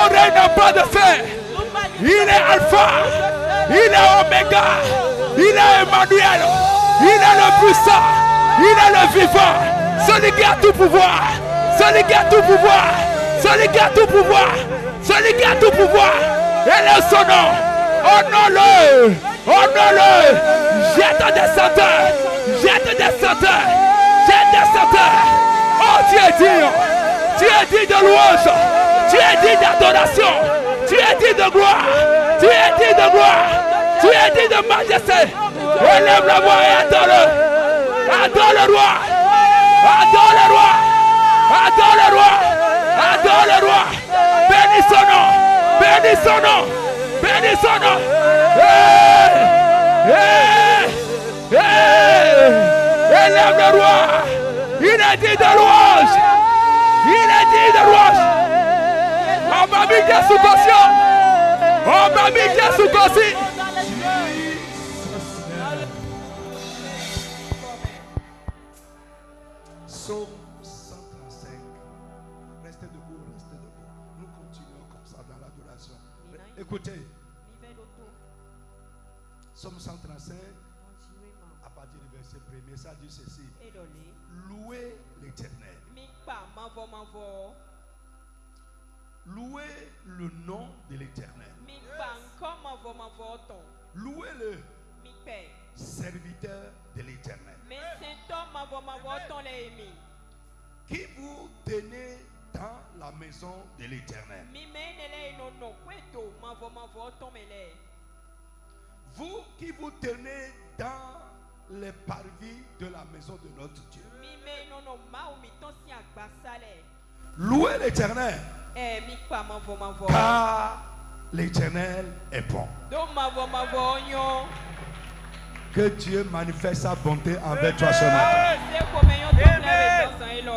règne n'a pas de fin. Il est Alpha, il est Oméga, il est Emmanuel, il est le puissant, il est le vivant, celui qui a tout pouvoir, celui qui a tout pouvoir, celui qui a tout pouvoir, celui qui a tout pouvoir. Et le son nom, honore-le, honore-le, jette des senteurs, jette des senteurs, jette des senteurs. Oh, tu es digne de louange, tu es digne d'adoration, tu es digne de gloire, tu es digne de gloire, tu es digne de majesté. Élève la voix et adore-le, adore le roi, adore le roi, adore le roi, adore le roi. Bénis son nom, bénis son nom, bénis son nom. Élève le roi, il est digne de louange, il est digne de louange. On m'a mis bien sous caution, on m'a mis bien sous caution. Psaume 135. Restez debout, restez debout. Nous continuons comme ça dans l'adoration. Écoutez. Psaume 135, à partir du verset 1er, ça dit ceci. Louez l'Éternel. Louez le nom de l'Éternel. Louez le serviteur de l'Éternel. Qui vous tenez dans la maison de l'Éternel. Vous qui vous tenez dans les parvis de la maison de notre Dieu. Louez l'Éternel. Car l'Éternel est bon. Que Dieu manifeste sa bonté envers toi ce matin.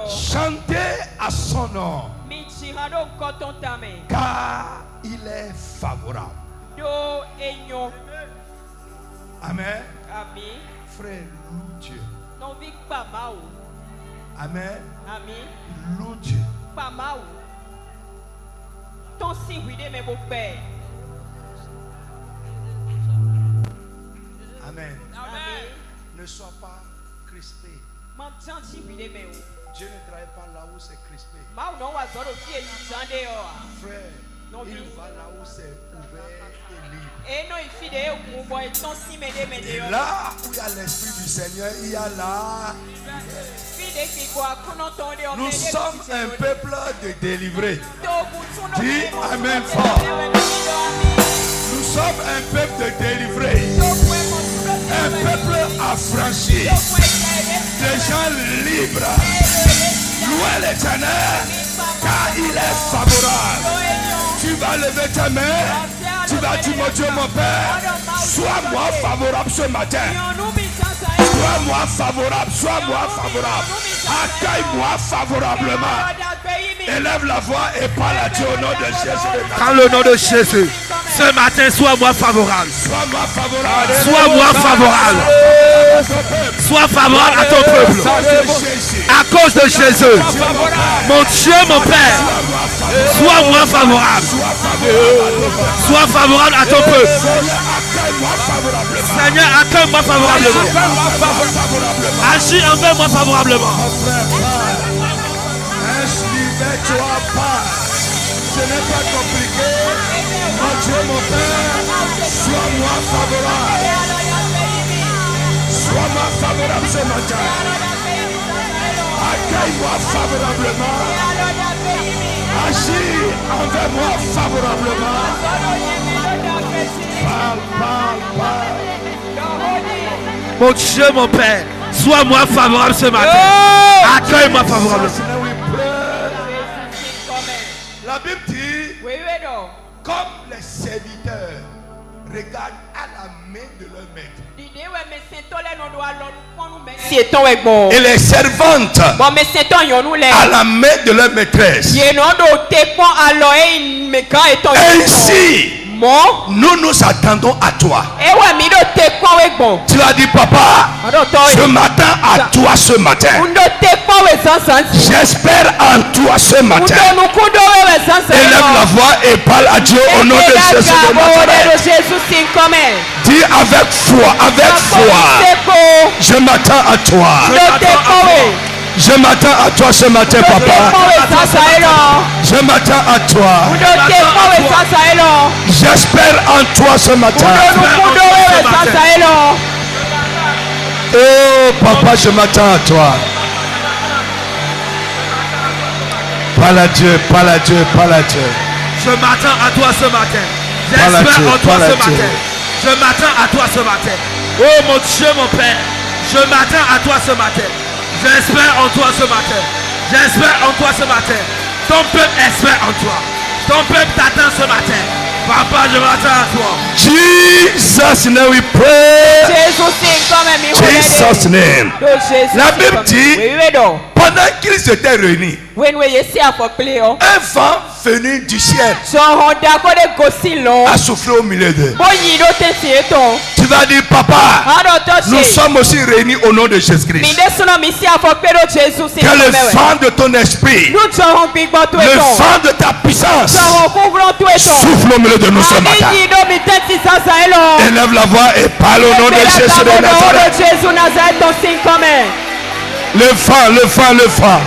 Chantez à son nom. Car il est favorable. Amen. Frère, loue Dieu. Amen. Loue Dieu. Amen. Ne sois pas crispé. Dieu ne travaille pas là où c'est crispé. Frère, il va là où c'est ouvert et libre. Et là où il y a l'Esprit du Seigneur, il y a là. Nous sommes un peuple de délivrés. Dis Amen fort. Nous sommes un peuple de délivrés. Un peuple affranchi. Des gens libres. Louez l'Éternel, car il est favorable. Tu vas lever ta main. Tu vas dire, mon Dieu, mon Père, sois-moi favorable ce matin. Sois-moi favorable, sois-moi favorable. Accueille-moi favorablement. Élève la voix et parle à Dieu au nom de Jésus. Dans le nom de Jésus, ce matin, sois-moi favorable. Sois-moi favorable. Sois-moi favorable. Sois favorable à ton peuple. À cause de Jésus. Mon Dieu, mon Père, sois-moi favorable. Sois favorable à ton peuple. Seigneur, accueille-moi favorablement. Agis envers moi favorablement. Toi pas. Ce n'est pas compliqué. Mon Dieu, mon Père, sois-moi favorable. Sois-moi favorable ce matin. Accueille-moi favorablement. Agis envers moi favorablement. Parle. Mon Dieu, mon Père, sois-moi favorable ce matin. Accueille-moi favorablement. La Bible dit, comme les serviteurs regardent à la main de leur maître. Et les servantes à la main de leur maîtresse. Ainsi, nous nous attendons à toi. Tu vas dire, papa, je m'attends à toi ce matin. J'espère en toi ce matin. Élève la voix et parle à Dieu au nom de Jésus de Nazareth. Dis avec foi, je m'attends à toi. Je m'attends à toi ce matin, papa. Je m'attends à toi. J'espère en toi ce matin. Oh, papa, je m'attends à toi. Parle à Dieu, parle à Dieu, parle à Dieu. Je m'attends à toi ce matin. J'espère en toi ce matin. Je m'attends à toi ce matin. Oh mon Dieu, mon Père. Je m'attends à toi ce matin. J'espère en toi ce matin. J'espère en toi ce matin. Ton peuple espère en toi. Ton peuple t'attend ce matin. Papa, je m'attends à toi. Jesus name we pray. Jesus name. La Bible dit, pendant qu'ils étaient réunis, un vent venu du ciel a soufflé au milieu d'eux. Tu vas dire, papa, nous sommes aussi réunis au nom de Jésus-Christ. Que le vent de ton esprit, le vent de ta puissance souffle au milieu de nous ce matin. Élève la voix et parle au nom de Jésus de Nazareth. Le vent, le vent, le vent.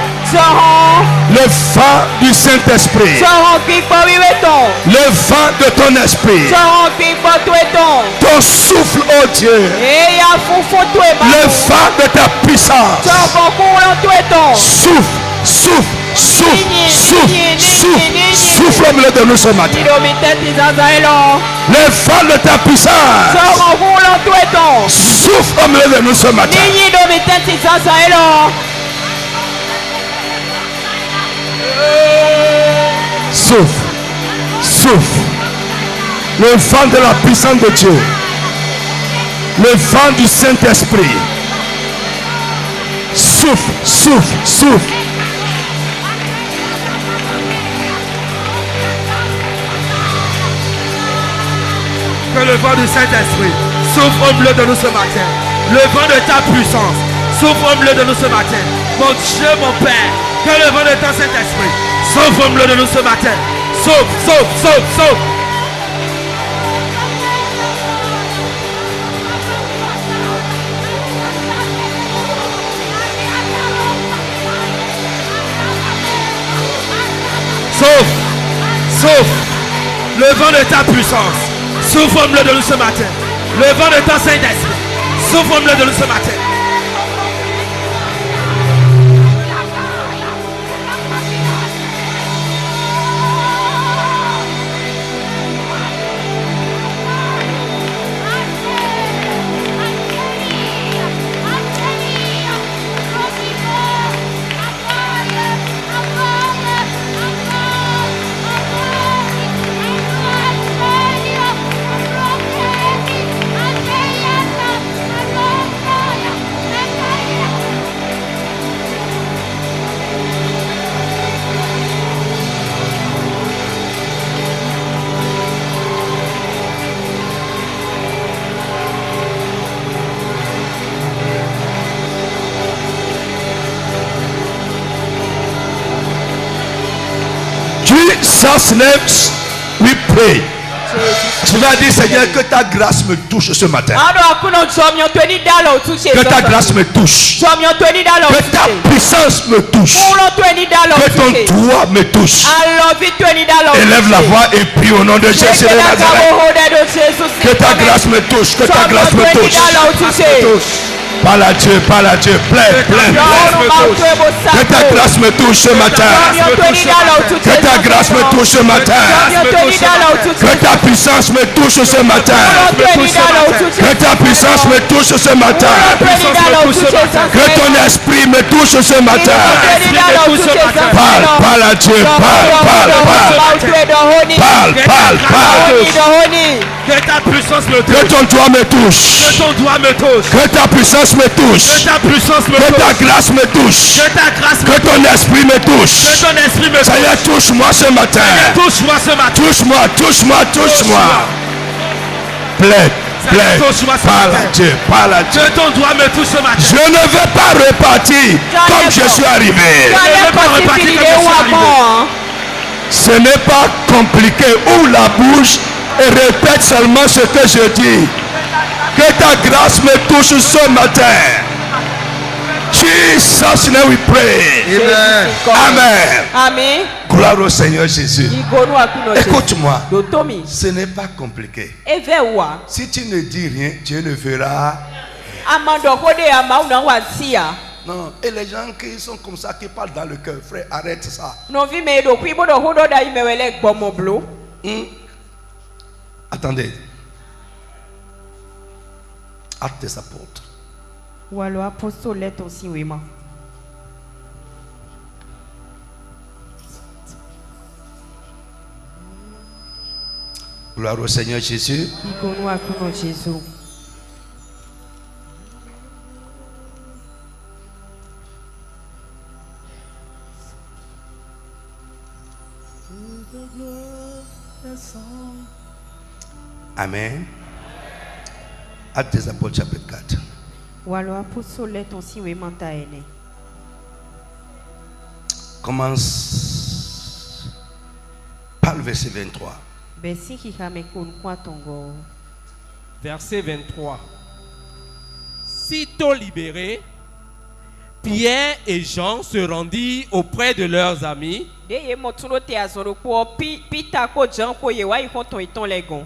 Le vent du Saint-Esprit. Le vent de ton esprit. Ton souffle, oh Dieu. Le vent de ta puissance. Souffle, souffle, souffle, souffle, souffle, souffle au milieu de nous ce matin. Le vent de ta puissance. Souffle au milieu de nous ce matin. Souffle, souffle. Le vent de la puissance de Dieu. Le vent du Saint-Esprit. Souffle, souffle, souffle. Que le vent du Saint-Esprit souffle au milieu de nous ce matin. Le vent de ta puissance souffle au milieu de nous ce matin. Mon Dieu, mon Père, que le vent de ton Saint-Esprit souffle au milieu de nous ce matin. Souffle, souffle, souffle, souffle. Souffle, souffle. Le vent de ta puissance souffle au milieu de nous ce matin. Le vent de ton Saint-Esprit souffle au milieu de nous ce matin. Jesus name we pray. Tu vas dire, Seigneur, que ta grâce me touche ce matin. Que ta grâce me touche. Que ta puissance me touche. Que ton doigt me touche. Élève la voix et prie au nom de Jésus de Nazareth. Que ta grâce me touche. Que ta grâce me touche. Parle à Dieu, plein. Que ta grâce me touche ce matin. Que ta grâce me touche ce matin. Que ta puissance me touche ce matin. Que ta puissance me touche ce matin. Que ton esprit me touche ce matin. Parle à Dieu, parle. Parle, parle. Que ta puissance me Que touche. ton doigt me touche. Que ton doigt me touche. Que ta puissance me touche. Que ta puissance me Que ta touche. grâce me touche. Que ta grâce me Que ton esprit me touche. Que ton esprit me touche. Seigneur, touche-moi ce matin. Touche-moi ce matin. Touche-moi, touche-moi, touche-moi. Plaide, plaide. touche-moi ce Parle matin. à Dieu, parle à Dieu. Que ton doigt me touche ce matin. Je ne vais pas repartir comme je suis arrivé. Ce n'est pas compliqué. Ouvre la bouche et répète seulement ce que je dis. Que ta grâce me touche ce matin. Jesus name we pray. Amen. Amen. Amen. Gloire au Seigneur Jésus. Écoute-moi. Dotomi. Ce n'est pas compliqué. Evewa. Si tu ne dis rien, Dieu ne verra. Amando hode amauna wansia. Non. Et les gens qui sont comme ça, qui parlent dans le cœur, frère, arrête ça. No vi me do kwi bodo hodo da imewele gbomoblo. Attendez. Actes des apôtres. Walo apostole ton si wema. Gloire au Seigneur Jésus. Igonu akuno Jésus. Amen. Actes des apôtres chapitre 4. Walo apostole ton si wema ta ene. Commence par le verset 23. Besi ki kamekon kwa tongo. Verset 23. Sitôt libérés, Pierre et Jean se rendirent auprès de leurs amis De motuno te azoro ko pita ko jan ko ye wa ikonton iton legon.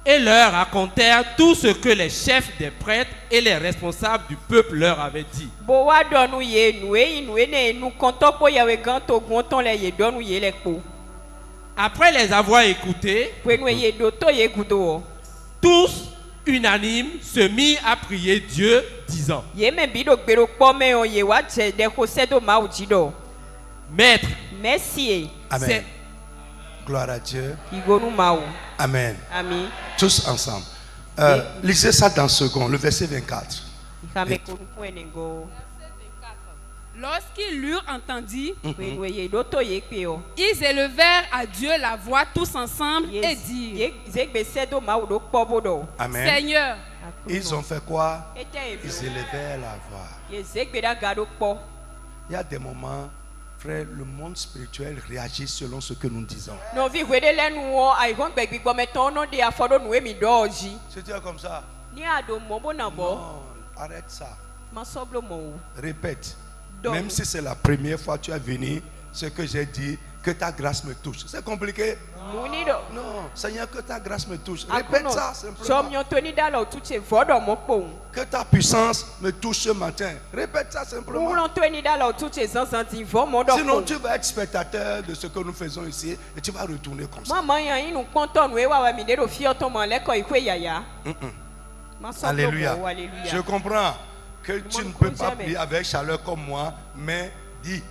et leur racontèrent tout ce que les chefs des prêtres et les responsables du peuple leur avaient dit. Bo wa donu ye nu ne nu konto ko ye we ganto gonton le ye donu ye le ko. Après les avoir écoutés, Pwenwe ye doto ye gudo. tous unanimes se mirent à prier Dieu, disant: Ye men bido gbero pome on ye wa je de ko sedo ma ujido. Maître, Merci. Amen. Gloire à Dieu. Igonu mao. Amen. Ami. Tous ensemble. Lisez ça dans second, le verset 24. Ikamekon kwenengo. Lorsqu'ils l'eurent entendu, Pwenwe ye doto ye kweo. ils élevèrent à Dieu la voix tous ensemble et dirent: Ye zegbe sedo ma udo pobodo. Amen. Seigneur, Ils ont fait quoi? Ete Ils élevaient la voix. ye zegbe da gado po. Il y a des moments, frère, le monde spirituel réagit selon ce que nous disons. No vi wede lenu wo ai hon gbegbi gbometon no de afodo nu emi doji. C'est comme ça. Ni ado mobo na bo. Non, arrête ça. Masoblo mo. Répète. Donc- Même si c'est la première fois que tu es venu, ce que j'ai dit, que ta grâce me touche. C'est compliqué? Muni do. Non, Seigneur, que ta grâce me touche. Répète Akuno. ça simplement. Chomyo toni dalo tuche vodo mo po. Que ta puissance me touche ce matin. Répète ça simplement. Oulon toni dalo tuche zanzanti vo mo do. Sinon, tu vas être spectateur de ce que nous faisons ici et tu vas retourner comme ça. Mama yan inu konton we wa wa mi de do fi oton mo leko ikwe yaya. Masoblo Alléluia. mo. Alléluia. Je comprends que tu ne monde peux compte pas jamais. prier avec chaleur comme moi, mais dis,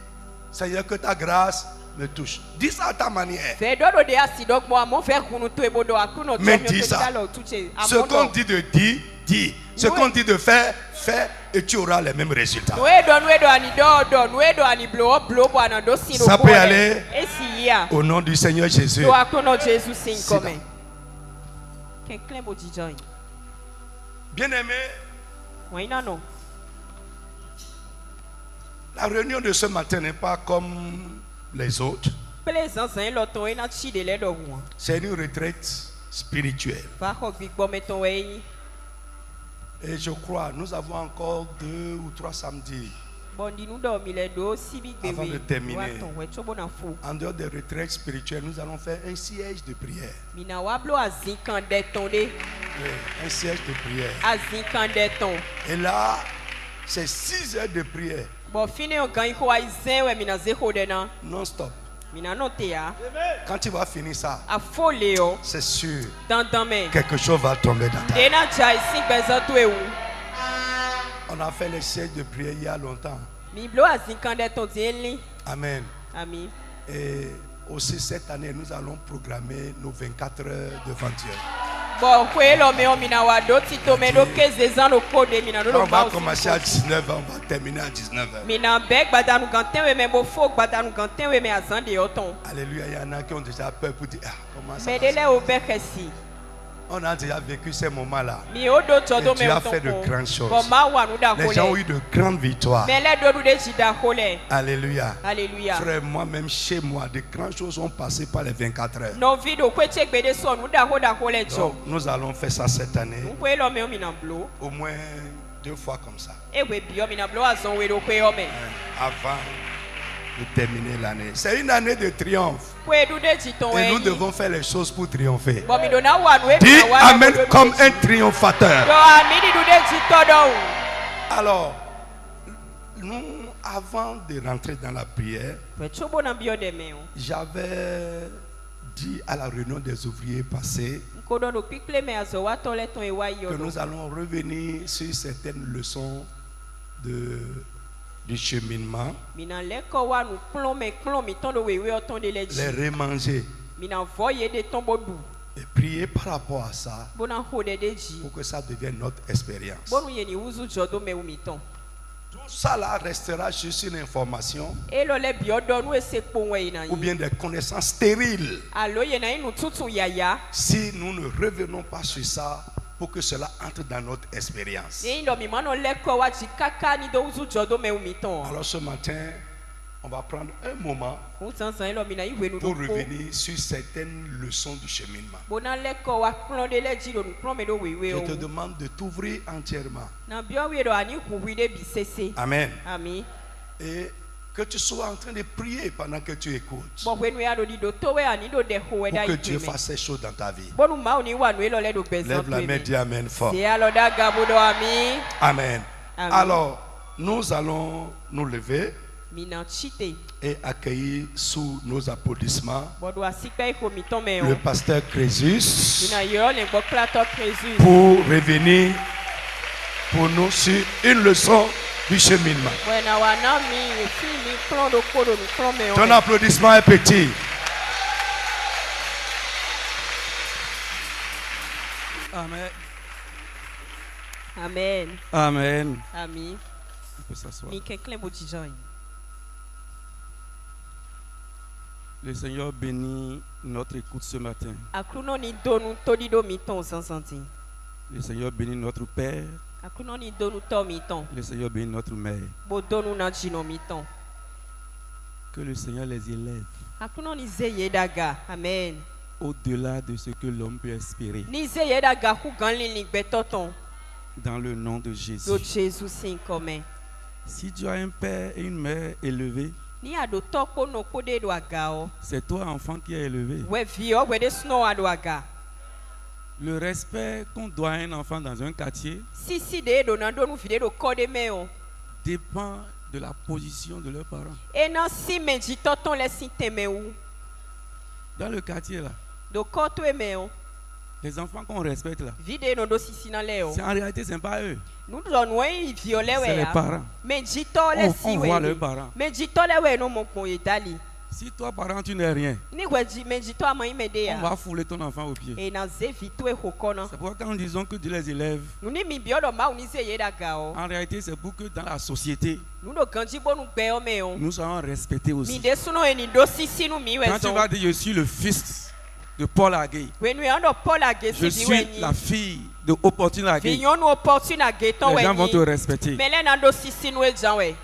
Seigneur, que ta grâce me touche. Dis ça à ta manière. Fe dodo de asidok mo amon fer kunu to ebodo akuno Mais chomyo dis toni ça. dalo tuche. Ce qu'on dit de dire, dis. Ce Oui. qu'on dit de faire, fais et tu auras les mêmes résultats. Nuedo ani do nuedo ani blow bo ana do si do. Ça peut aller. Esi ya. Au nom du Seigneur Jésus. Do akuno Jesus sin Sit come. down. Ken claim bo jijoin. Bien-aimé, Waina no. la réunion de ce matin n'est pas comme les autres. Pele zanzan lo ton ina chi de le do wọn. C'est une retraite spirituelle. Va ko gbigbo meton we. Et je crois, nous avons encore 2 ou 3 samedis. Bondi nu do mi le do si bi gbe Avant de we. terminer. Wa ton we chobo na fo. En dehors des retraites spirituelles, nous allons faire un siège de prière. Mina wa blo azin kan de ton de. Oui, un siège de prière. Azin kan de ton. Et là, c'est 6 heures de prière Bo fini o gan ko ai zen we mina ze ko de na. non-stop. Mina no te ya. Quand tu vas finir ça, A fo le yo. c'est sûr, Dan men. quelque chose va tomber dans ta vie. De na jai si bezan to e wu. On a fait les sièges de prière il y a longtemps. Mi blo azin kan de ton ti enli. Amen. Ami. Et aussi cette année, nous allons programmer nos 24 heures d'évangile. Bon, kwelo me omina wa doti to me do kezezan lo kode mina do On va ba commencer à 19h, on va terminer à 19h. mina bek badanu ganten we me bo fok badanu ganten we me azande yoton. Alléluia, il y en a qui ont déjà peur pour dire, comment ça Me va dele o bekesi. On a déjà vécu ces moments-là. Mi odo todo Et me Dieu a oton. fait de grandes choses. Bon ma wa nu da Les gens ont kole. eu de grandes victoires. Me le do du de jida kole. Alléluia. Alléluia. Frère, moi-même chez moi, de grandes choses sont passées par les 24 heures. Non vido kweche gbede so nu da kole jo. Donc, nous allons faire ça cette année, Kwelo me omina blo. au moins 2 fois comme ça, Ewe bi omina blo azon we do kwe ome. avant de terminer l'année. C'est une année de triomphe. Kwe du de jiton Et we. nous devons faire les choses pour triompher. Bon mi do na wa nu we. Dis Amen comme un triomphateur. Yo amini du de jito do. Alors, nous, avant de rentrer dans la prière, Kwe chobo na bio de me o. j'avais dit à la réunion des ouvriers passés Kodo no pikle me azo wa ton le ton e wa yo. que nous allons revenir sur certaines leçons du cheminement, Mina le ko wa nu klon mi ton do we we oton de le les ji. remanger Mina voye de ton bodu. et prier par rapport à ça Bona ho de ji. pour que ça devienne notre expérience. Bonu ye ni uzu jodo me umi ton. Tout ça là restera juste une information E lo le bio do nu e se pon we na ou yi. bien des connaissances stériles Alo ye na inu tutu yaya. si nous ne revenons pas sur ça pour que cela entre dans notre expérience. Ni ndo mi mano le ko wa ji kaka ni do uzu jodo me umi ton. Alors ce matin, on va prendre un moment Kun san san lo mina iwe nu do pour ko. revenir sur certaines leçons du cheminement. Bona le ko wa klon de le ji do nu klon me do we we Je o. te demande de t'ouvrir entièrement. Na bio we do ani hu wi de bi sese. Amen. Ami. Et que tu sois en train de prier pendant que tu écoutes. Bon we nu ya do di do to we ani do de ho we da Pour que yi Dieu me. fasse ces choses dans ta vie. Bonu ma oni wa nu e lo le do bezan Lève la main, dis Amen fort. C'est alors d'agabudo ami. Amen. Amen. Alors, nous allons nous lever Mina chite. et accueillir sous nos applaudissements Bodo asikpe ko mi ton me le o. pasteur Crésus Mina yo le bo plateau Jésus. pour revenir pour nous sur une leçon du cheminement. Bueno wa na mi fi mi klon do ko do nu klon me o. Ton applaudissement est petit. Amen. Amen. Amen. Ami. On peut s'asseoir. Mi kenklen bo tijan. Le Seigneur bénit notre écoute ce matin. Akruno ni do nu to di do mi ton sansanti. Le Seigneur bénit notre Père. Akruno ni do nu to mi ton. Le Seigneur bénit notre Mère. Bo do nu na jino mi ton. Que le Seigneur les élève Akruno ni zeye daga. Amen. au-delà de ce que l'homme peut espérer. Ni zeye daga ku ganlin ni gbetoton. Dans le nom de Jésus. Do Jesus sin come. Si tu as un père et une mère élevés, Ni ado to ko no ko de do aga o. c'est toi, enfant, qui es élevé. We vi o we de snow ado aga. Le respect qu'on doit à un enfant dans un quartier Si de do na do nu vi de do ko de me o. dépend de la position de leurs parents. E nan si menji toton le sin teme ou. Dans le quartier là, Do ko to e me o. les enfants qu'on respecte là, Vide no do sisi nan le o. en réalité, ce n'est pas eux, Nou don we viole c'est we les ya. parents. Menji to le si On we. voit ni. leurs parents. Menji to le we no mo pon ye dali. Si toi, parent, tu n'es rien, Ni we ji menji to ama ime de on ya. va fouler ton enfant au pied. E nan ze vi to e hokona. C'est pourquoi quand nous disons que Dieu les élève, Nou ni mi biodo ma ou ni zeye daga o. en réalité, c'est pour que dans la société, Nou do ganji bo nu gbe o me o. nous soyons respectés Mi aussi. de suno e ni do sisi nu mi we Quand tu zon. vas dire, je suis le fils de Paul Agui, We nu ando Paul age je si di we suis ni. la fille de Opportune Vi Agui, yon nou opportune age ton les we gens vont te ni. respecter. Mais là nan do sisi nou e jan we. Il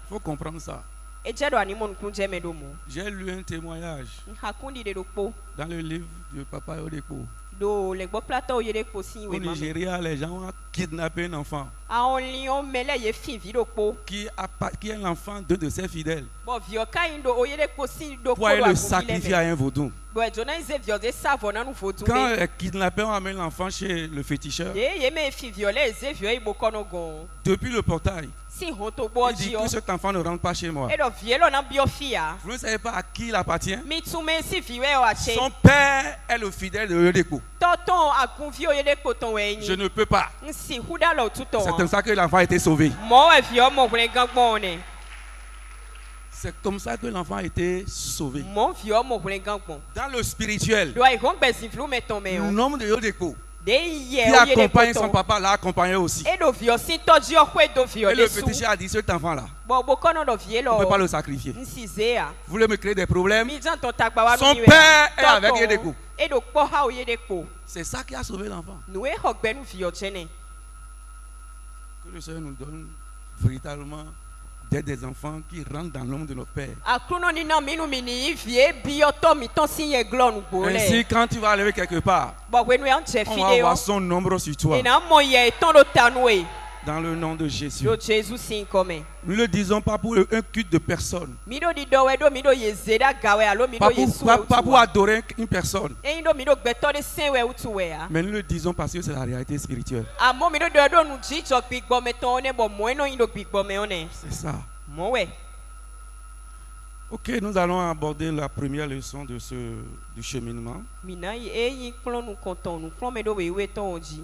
faut comprendre ça. E je do ani mon kun je me do mo. J'ai lu un témoignage Hakundi de do po. dans le livre de Papa Odepo. Do le gbo plateau ye de po si Au we mama. Nigeria, les gens ont kidnappé un enfant A on lion mele ye fin vi do po. qui est l'enfant d'un de ses fidèles Bo vio ka indo o ye de po si do pour ko do aller le sacrifier à un vaudou. Bo jona ize vio de savo na nou fotu Quand be. les kidnappeurs ont amené l'enfant chez le féticheur, Ye me fin viole ze vio e bo kono gon. depuis le portail, Si honto bo il dit ji o. que cet enfant ne rentre pas chez moi. E do vielo na bio fia. Vous ne savez pas à qui il appartient. Mi tume si viwe o ache. Son père est le fidèle de Odepo. Toton akun vio ye de poton we Je ni. ne peux pas. Nsi huda lo tuton. C'est comme ça que l'enfant a été sauvé. Mo e vio mo kule gangbon ne. C'est comme ça que l'enfant a été sauvé. Mon vieux mon voulait gangpon. Dans le spirituel, Doit y romper si flou mais tomber. l'homme de Yodeko Qui qui accompagne son papa l'a accompagné aussi. Et le vieux si toi Dieu quoi de vieux. Et le petit a dit cet enfant-là, Bon beaucoup non de vieux on ne peut pas là. le sacrifier. Nsizea. Vous voulez me créer des problèmes? Son père est avec Yedeko. Et donc pour ha Yedeko. C'est ça qui a sauvé l'enfant. Nous est hokben nous vieux chene. Que le Seigneur nous donne véritablement d'être des enfants qui rentrent dans l'ombre de notre Père. Akuno ni na minu mini vie bioto mi ton signe glon bole. Ainsi, quand tu vas aller quelque part, Bon we nous en chef on va vidéo. voir son ombre sur toi. Et na moye ton do tanwe. Dans le nom de Jésus. Yo Jésus sin comme. Nous ne le disons pas pour un culte de personne. Mido di do we do mido yezeda gawe alo mido yesu. Pas pour adorer une personne. Et indo mido gbeto de sen we utuwe a. Mais nous le disons parce que c'est la réalité spirituelle. Amo mido do nu ji chok bigbo me ton ne bo mo eno indo bigbo me one. C'est ça. Mo we. Ok, nous allons aborder la première leçon de du cheminement. Mina e yin plon nous content nous plon me do we we ton oji.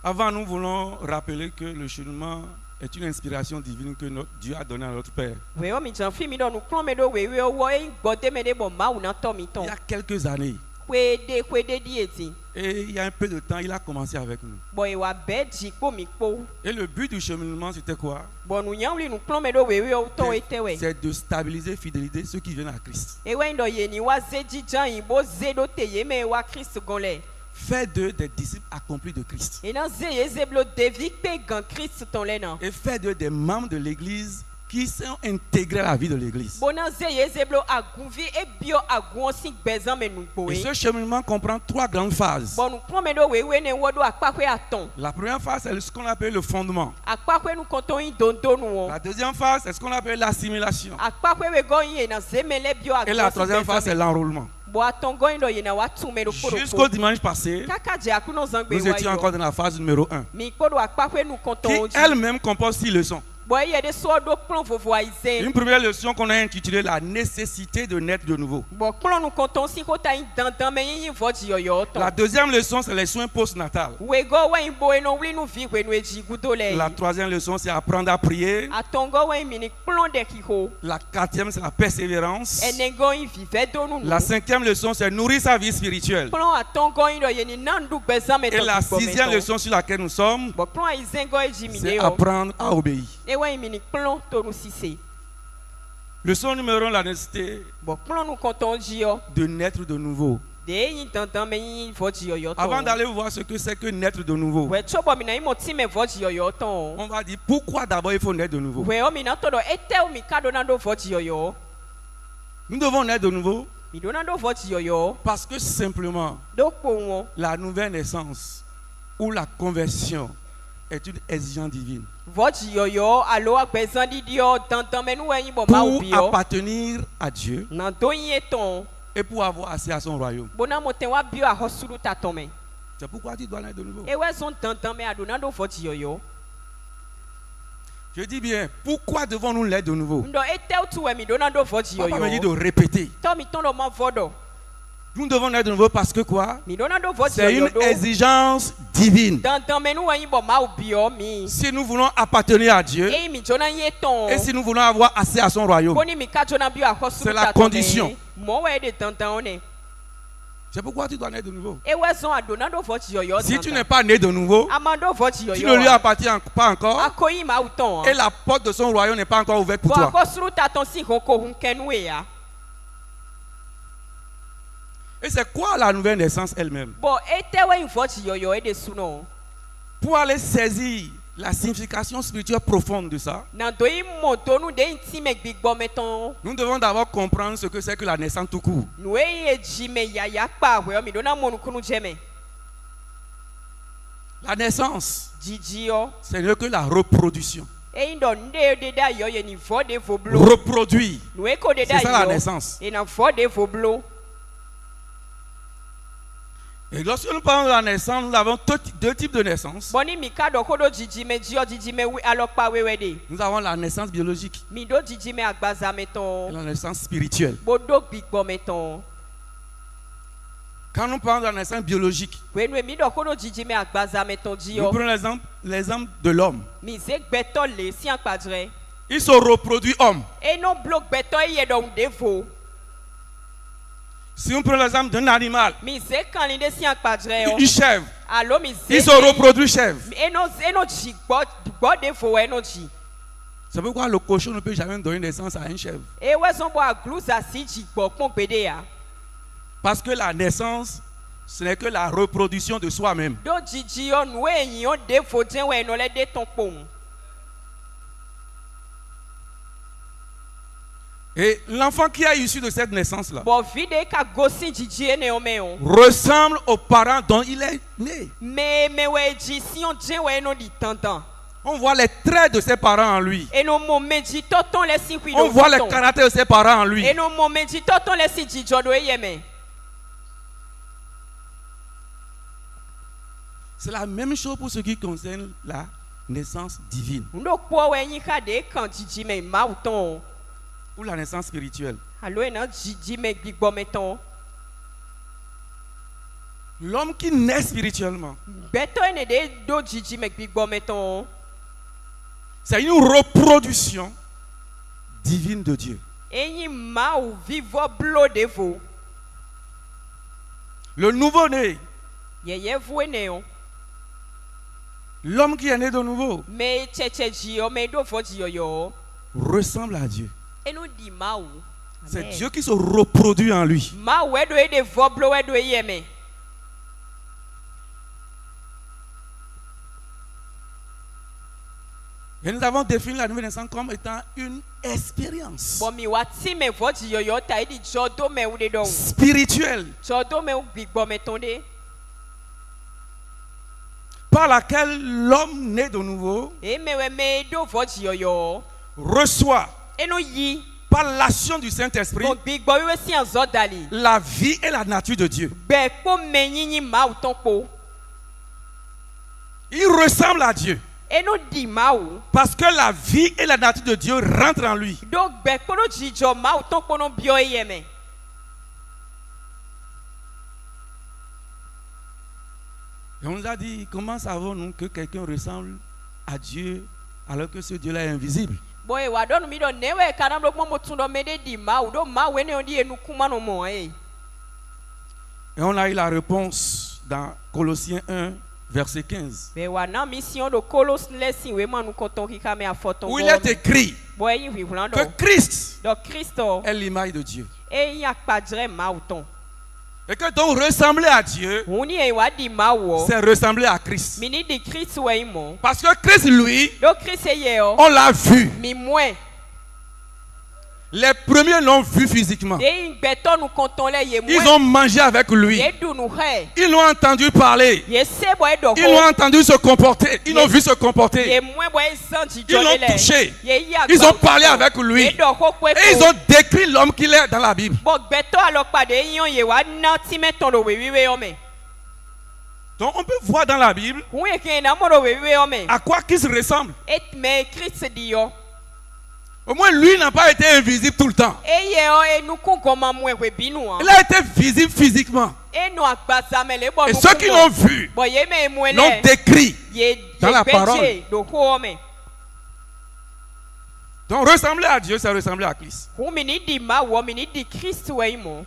Avant, nous voulons rappeler que le cheminement est une inspiration divine que notre Dieu a donnée à notre Père. We o mi jan fi mi do nous plon me do we we wo e gbode me de bo ma ou na ton mi ton. Il y a quelques années, Kwede di eti. et il y a un peu de temps, il a commencé avec nous. Boy wa beji po mi po. Et le but du cheminement, c'était quoi? Bon nous yan li nous plon me do we we o ton ete we. C'est de stabiliser, fidéliser ceux qui viennent à Christ. E we ndo ye ni wa zeji jan yin bo zedo te ye me wa Christ gonle. Faire d'eux des disciples accomplis de Christ. Et nan zeye zeblo David pe gan Christ ton le nan. Et faire d'eux des membres de l'Église qui sont intégrés à la vie de l'Église. Bon nan zeye zeblo agunvi e bio agun si bezan me nou Et boe. ce cheminement comprend trois grandes phases. Bon nous prend me do we ne wodo akpakwe aton. La première phase, c'est ce qu'on appelle le fondement. Akpakwe nou konton yin dondo nou. La deuxième phase, c'est ce qu'on appelle l'assimilation. Akpakwe we gon yin na zemele bio agun. Et la troisième phase, c'est l'enrôlement. Bo aton gon yin do yin na wa tume do poro. Jusqu'au dimanche passé, Kaka je akuno zangbe nous étions encore dans la phase numéro 1, mi kodo akpakwe nou qui konton oji. elle-même compose 6 leçons. Bo ye de so do plan vovo aizen. Une première leçon qu'on a intitulée La nécessité de naître de nouveau. Bon plan nou konton si ko ta yin dandan me yin vodi yoyo ton. La deuxième leçon, c'est les soins postnatals. We go we bo eno wli nou vi we nou eji gudole. La troisième leçon, c'est apprendre à prier. Atongo we mini plan de ki ho. La quatrième, c'est la persévérance. Enengo yin vive do nou. La cinquième leçon, c'est nourrir sa vie spirituelle. Plan atongo yin do yeni nandu bezan me Et la sixième leçon sur laquelle nous sommes, Bon plan izengo eji mi c'est de yo. apprendre à obéir. E we mini plan to nou sise. Leçon numéro 1, la nécessité Bon plan nou konton ji yo. de naître de nouveau. De yin dandan me yin vodi yoyo ton. Avant d'aller voir ce que c'est que naître de nouveau, We chobo mi na yin moti me vodi yoyo ton. on va dire pourquoi d'abord il faut naître de nouveau. We o mi na to do ete o mi kado na do vodi yoyo. Nous devons naître de nouveau Mi do na do vodi yoyo. parce que simplement Do po won. la nouvelle naissance ou la conversion est une exigence divine Vodi yoyo alo agbezan di dio dandan me nou yin bo ma pour obi yo. appartenir à Dieu Nan do yin eton. et pour avoir accès à son royaume. Bona moten wa bio a hosulu ta ton me. C'est pourquoi tu dois naître de nouveau. E we son dandan me ado na do vodi yoyo. Je dis bien, pourquoi devons-nous naître de nouveau? Ndo ete o tu we mi do na do vodi Papa me dit de yoyo. répéter. To mi ton do ma vodo. Nous devons naître de nouveau parce que quoi? Mi do na do vodi C'est yoyo une do. exigence divine. Dandan me nou yin bo ma obi yo mi. Si nous voulons appartenir à Dieu E mi jona yin eton. et si nous voulons avoir accès à son royaume, Boni mi ka jona bio a hosulu c'est la ta ton me. condition. Mo we de dandan one. c'est pourquoi tu dois naître de nouveau. E we son ado na do vodi yoyo. Si tu n'es pas né de nouveau, Amando vodi yoyo. tu ne lui appartiens pas encore Akoyi ma uton. et la porte de son royaume n'est pas encore ouverte pour Bon toi. hosulu ta ton si hoko hun kenwe ya. Et c'est quoi la nouvelle naissance elle-même? Bon ete we yin vodi yoyo e de suno. Pour aller saisir la signification spirituelle profonde de ça, Nan do yin moto nou de yin ti me gbigbo meton. nous devons d'abord comprendre ce que c'est que la naissance tout court. Nou e ye jime ya ya pa we mi do na monu kunu jeme. La naissance, Jiji yo. ce n'est que la reproduction. E yin do nde de da yo ye ni vode voblo. Reproduire, Nou e ko de da c'est ça la yo. naissance. E nan vode voblo. Et lorsque nous parlons de la naissance, nous avons deux types de naissance. Boni mi ka do ko do jiji me ji yo jiji me wi alok pa we we de. Nous avons la naissance biologique Mi do jiji me agbaza et meton. la naissance spirituelle. Bo do gbigbo meton. Quand nous parlons de la naissance biologique, We nou e mi do ko do jiji me agbaza meton ji nous yo. prenons l'exemple de l'homme. Mi ze gbeto le si an kpadre. il se reproduit homme. Et non bloc béton y est donc défaut. Si on prend l'exemple d'un animal, Mais c'est quand il est si enquadré. une chèvre, Alors, mais il se reproduit chèvre. Et non chi, bon défaut, et non chi. C'est pourquoi le cochon ne peut jamais donner naissance à une chèvre. Et ouais, son bois glous à si chi, bon, pédé. Parce que la naissance, ce n'est que la reproduction de soi-même. Donc, Gigi, on ouais, on défaut, tiens, ouais, non, les deux ton pont. Et l'enfant qui a issu de cette naissance-là Bon, vide ka gossi Gigi et néoméon. ressemble aux parents dont il est né. Mais ouais, Gigi, si on tient, ouais, non, dit tant. On voit les traits de ses parents en lui. Et non, mon médi, tonton, les si qui On voit le caractère de ses parents en lui. Et non, mon médi, tonton, les si Gigi, on doit y aimer. C'est la même chose pour ce qui concerne la naissance divine Donc, pour ouais, y a des quand Gigi, mais mauton. ou la naissance spirituelle. Alors, et non, Gigi, mais big bon, mettons. L'homme qui naît spirituellement, Béton, et des do Gigi, mais big bon, mettons. c'est une reproduction divine de Dieu. Et y ma ou vivo blo de vous. Le nouveau-né, Yé vous et néon. l'homme qui est né de nouveau, Mais tchétché Gio, mais do fo Gio yo. ressemble à Dieu. Et nous dit ma ou. C'est Dieu qui se reproduit en lui. Ma ou est de vo blo est de yéme. Et nous avons défini la nouvelle naissance comme étant une expérience Bon, mi wati me vo Gio yo, ta di jodo me ou de don. spirituelle Jodo me ou big bon metonde. par laquelle l'homme né de nouveau Et me do vo Gio yo. reçoit Et nous yi. par l'action du Saint-Esprit Bon, big bon we si en zodali. la vie et la nature de Dieu. Be ko me ni ma ou ton po. Il ressemble à Dieu Et nous dit ma ou. parce que la vie et la nature de Dieu rentrent en lui. Donc, ben, quand on dit ma ou ton po non bio yéme. Et on nous a dit, comment savons-nous que quelqu'un ressemble à Dieu alors que ce Dieu-là est invisible? Bon, et wadon mi don newe kanam lo mo tundo mede di ma ou do ma we ne on di enu kuma no mo eh. Et on a eu la réponse dans Colossiens 1, verset 15. Ben wana mission do kolos lesin we manu konton ki kame a foton. Où il est écrit Bon, yi wi vlando. que Christ Donc Christo est l'image de Dieu. e yi akpadre ma ou ton. Et que donc ressembler à Dieu, Oni e wadi ma ou. c'est ressembler à Christ. Mini di Christ we mo. Parce que Christ, lui, Donc Christ e ye o. on l'a vu. Mi moins. Les premiers l'ont vu physiquement. De yi beton nou konton le ye Ils moins. ont mangé avec lui. Ye du nou he. Ils l'ont entendu parler. Ye se boy do Ils l'ont entendu se comporter. Ils l'ont vu se Ye comporter. moins boy santi Ils l'ont jolele. touché. Ye yi Ils ont parlé avec lui. Ye do ko kwe Et ils ont décrit l'homme qu'il est dans la Bible. Bon, beto alors pas de yon ye wa nanti meton do we we ome. Donc on peut voir dans la Bible Ou ke na mo do we we ome. à quoi Christ ressemble. Et me Christ di yo. Au moins lui n'a pas été invisible tout le temps. E ye o e nou kon koma mwe we binu an. Il a été visible physiquement. E nou akbasa me le bon. Et ceux qui l'ont vu Bon ye me mwe l'ont le. décrit. Ye dans la parole. do ko ome. Donc ressembler à Dieu, c'est ressembler à Christ. Ku mini di ma wo mini di Christ we mo.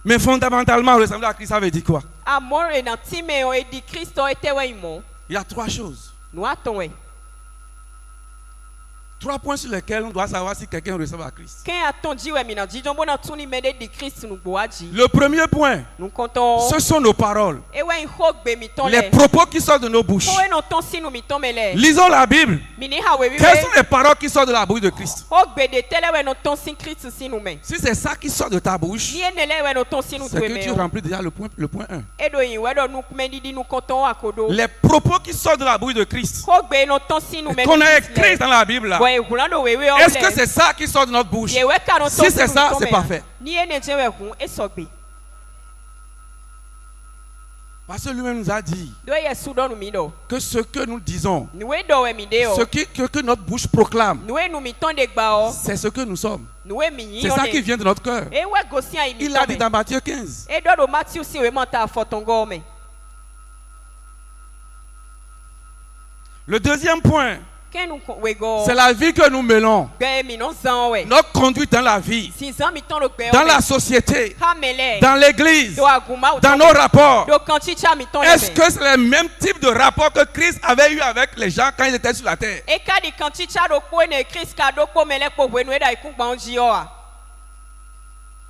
Mais fondamentalement, ressembler à Christ, ça veut dire quoi? Amor e nan ti me o e di Christ o ete we mo. Il y a trois choses. Nou aton we. 3 points sur lesquels on doit savoir si quelqu'un ressemble à Christ. Ken aton di we mi nan di jombo nan tuni mede di Christ nou boaji. Le premier point, Nou konton. ce sont nos paroles. E we hok be mi ton Les le. propos qui sortent de nos bouches. Ko e non ton si nou mi ton me le. Lisons la Bible. Mini ha we we. Quelles sont les paroles qui sortent de la bouche de Christ? Hok be de tele we non ton si Christ si nou men. Si c'est ça qui sort de ta bouche, Ni enele we non ton si nou c'est twe que me. tu remplis déjà le point 1. E do yin we do nou mendi di nou konton akodo. Les propos qui sortent de la bouche de Christ, Hok be non ton si nou men. qu'on a écrit dans la Bible là, Boy hulando we we est-ce que c'est ça qui sort de notre bouche? Ye we ka non ton Si c'est ça, c'est parfait. Ni ene je we hun e sogbe. Parce que lui-même nous a dit Do ye sudo nou mi do. que ce que nous disons, Ni we do we mi de o. que notre bouche proclame, Nou we nou mi ton de gba o. c'est ce que nous sommes. Nou we mi yin C'est yo ça qui ne. vient de notre cœur. E we gosi an il Il l'a dit dans Matthieu 15. E do do Matthew si we manta fotongo me. Le deuxième point, C'est la vie que nous menons. Notre conduite dans la vie, dans la société, dans l'église, dans nos rapports. Est-ce que c'est le même type de rapport que Christ avait eu avec les gens quand ils étaient sur la terre?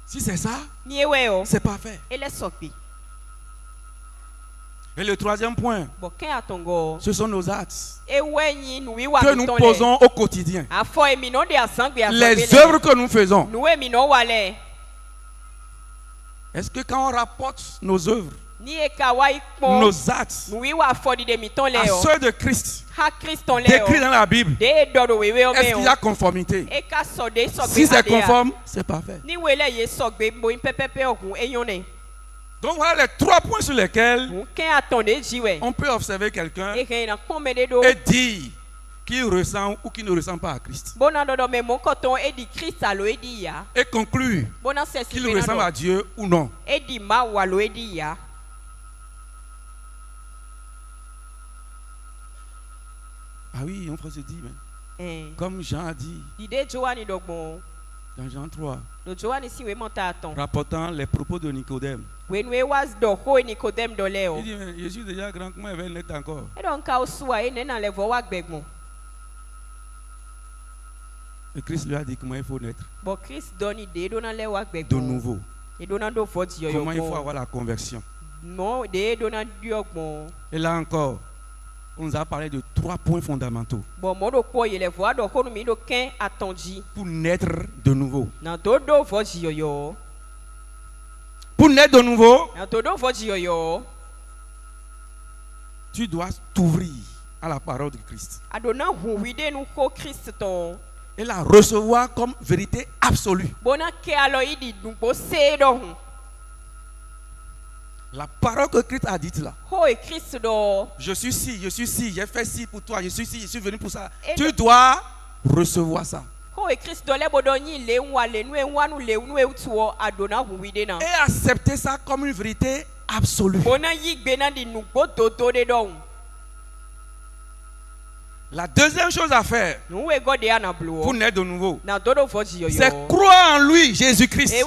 Si c'est ça, c'est parfait. Et le troisième point, ce sont nos actes que nous posons au quotidien. Les œuvres que nous faisons. Est-ce que quand on rapporte nos œuvres, nos actes à ceux de Christ, décrits dans la Bible, est-ce qu'il y a conformité? Si c'est conforme, c'est parfait. Donc voilà les 3 points sur lesquels on peut observer quelqu'un et dire qu'il ressent ou qu'il ne ressent pas à Christ. Et conclure qu'il ressemble à Dieu ou non. Ah oui, on peut se dire, comme Jean a dit dans Jean 3, rapportant les propos de Nicodème. Il dit, mais je suis déjà grand, comment il va naître encore? Et Christ lui a dit comment il faut naître. De nouveau. Comment il faut avoir la conversion. Et là encore, on nous a parlé de 3 points fondamentaux. Pour naître de nouveau. Pour naître de nouveau, tu dois t'ouvrir à la parole de Christ. Et la recevoir comme vérité absolue. La parole que Christ a dite là. Je suis ci, j'ai fait ci pour toi, je suis ci, je suis venu pour ça. Tu dois recevoir ça. Et accepter ça comme une vérité absolue. La deuxième chose à faire pour naître de nouveau, c'est croire en lui, Jésus-Christ.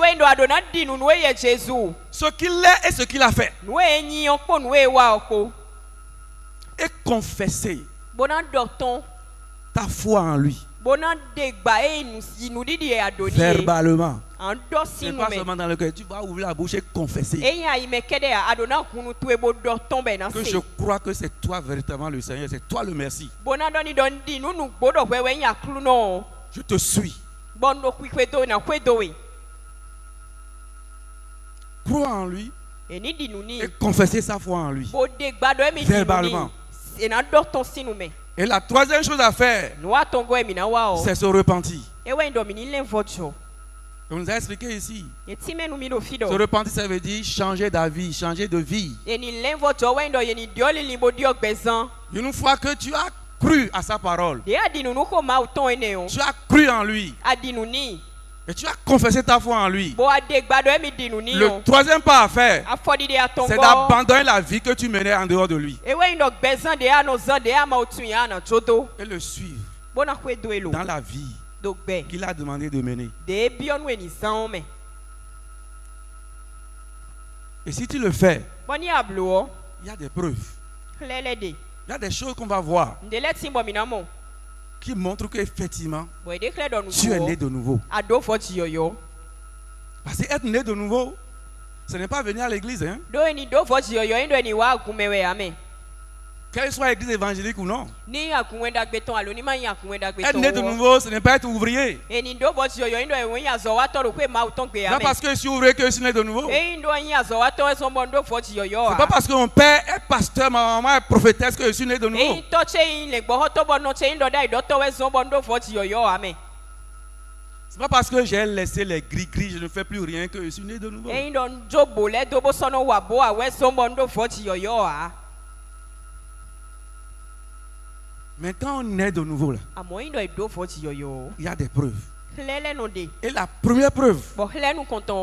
Ce qu'il est et ce qu'il a fait. Et confesser ta foi en lui. Verbalement. C'est pas seulement dans le cœur. Tu vas ouvrir la bouche et confesser. Que je crois que c'est toi véritablement le Seigneur. C'est toi le merci. Je te suis. Croire en lui et confesser sa foi en lui. Verbalement. Et la troisième chose à faire, c'est se repentir. On nous a expliqué ici. Se repentir, ça veut dire changer d'avis, changer de vie. Une fois que tu as cru à sa parole, tu as cru en lui, et tu as confessé ta foi en lui, le troisième pas à faire, c'est d'abandonner la vie que tu menais en dehors de lui et le suivre dans la vie qu'il a demandé de mener. Et si tu le fais, il y a des preuves. Il y a des choses qu'on va voir qui montrent qu'effectivement, tu es né de nouveau. Parce que être né de nouveau, ce n'est pas venir à l'église. Hein? Qu'elle soit église évangélique ou non. Être né de nouveau, ce n'est pas être ouvrier. C'est pas parce que je suis ouvrier que je suis né de nouveau. C'est pas parce que mon père est pasteur, ma maman est prophétesse que je suis né de nouveau. C'est pas parce que j'ai laissé les gris-gris, je ne fais plus rien que je suis né de nouveau. Mais quand on est de nouveau là, il y a des preuves. Et la première preuve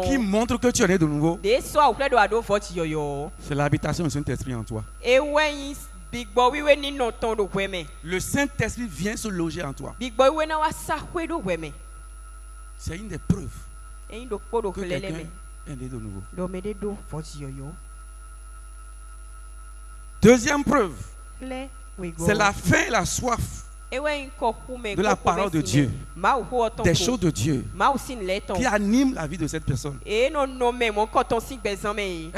qui montre que tu es né de nouveau, c'est l'habitation du Saint-Esprit en toi. Big boy we ni no ton do weme. Le Saint-Esprit vient se loger en toi. Big boy we na wa sa kwe do weme. C'est une des preuves E ndo ko do que kelele quelqu'un me. est né de nouveau. Do me de do voji yoyo. Deuxième preuve, Le we go. c'est la faim et la soif de la parole de Dieu, des choses de Dieu qui qui animent la vie de cette personne. Est-ce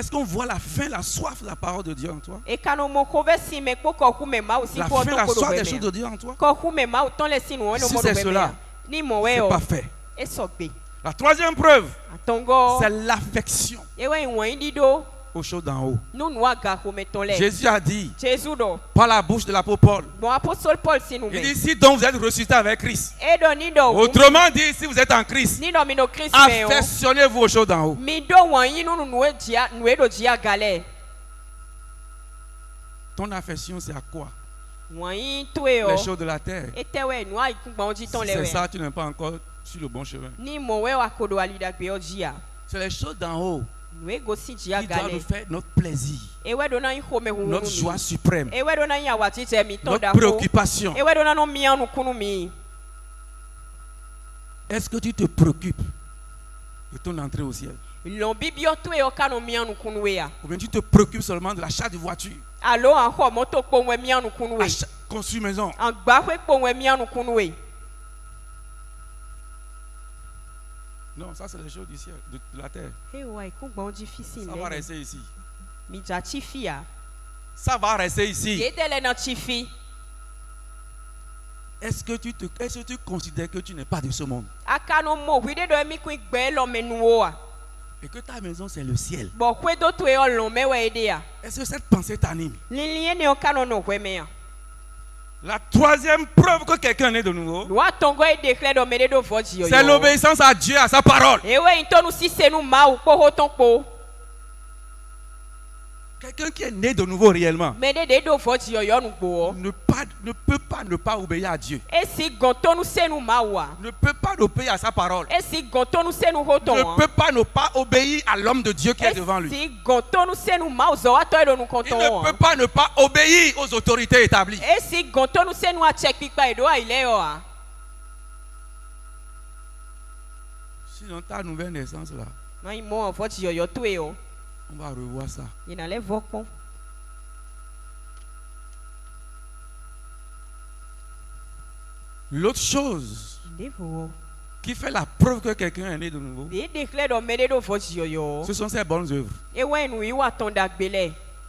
qu'on voit la faim, la soif de la parole de Dieu en toi? La faim, la soif des choses de Dieu en toi? Si c'est cela, c'est parfait. La troisième preuve, c'est l'affection aux choses d'en haut. Jésus a dit par la bouche de l'apôtre Paul, il dit si donc vous êtes ressuscité avec Christ, autrement dit si vous êtes en Christ, affectionnez-vous aux choses d'en haut. Ton affection c'est à quoi? Les choses de la terre. Si c'est ça, tu n'es pas encore sur le bon chemin. C'est les choses d'en haut qui doivent nous faire notre plaisir, notre joie suprême, notre préoccupation. Est-ce que tu te préoccupes de ton entrée au ciel? Ou bien tu te préoccupes seulement de l'achat de voiture, construire maison? Non, ça c'est les choses du ciel, de la terre. Ça va rester ici. Ça va rester ici. Est-ce que tu considères que tu n'es pas de ce monde? Et que ta maison c'est le ciel? Est-ce que cette pensée t'anime? La troisième preuve que quelqu'un est né de nouveau, c'est l'obéissance à Dieu, à sa parole. Quelqu'un qui est né de nouveau réellement ne peut pas ne pas obéir à Dieu. Ne peut pas obéir à sa parole. Ne peut pas ne pas obéir à l'homme de Dieu qui est devant lui. Il ne peut pas ne pas obéir aux autorités établies. Sinon ta nouvelle naissance là, on va revoir ça. L'autre chose qui fait la preuve que quelqu'un est né de nouveau, ce sont ses bonnes œuvres.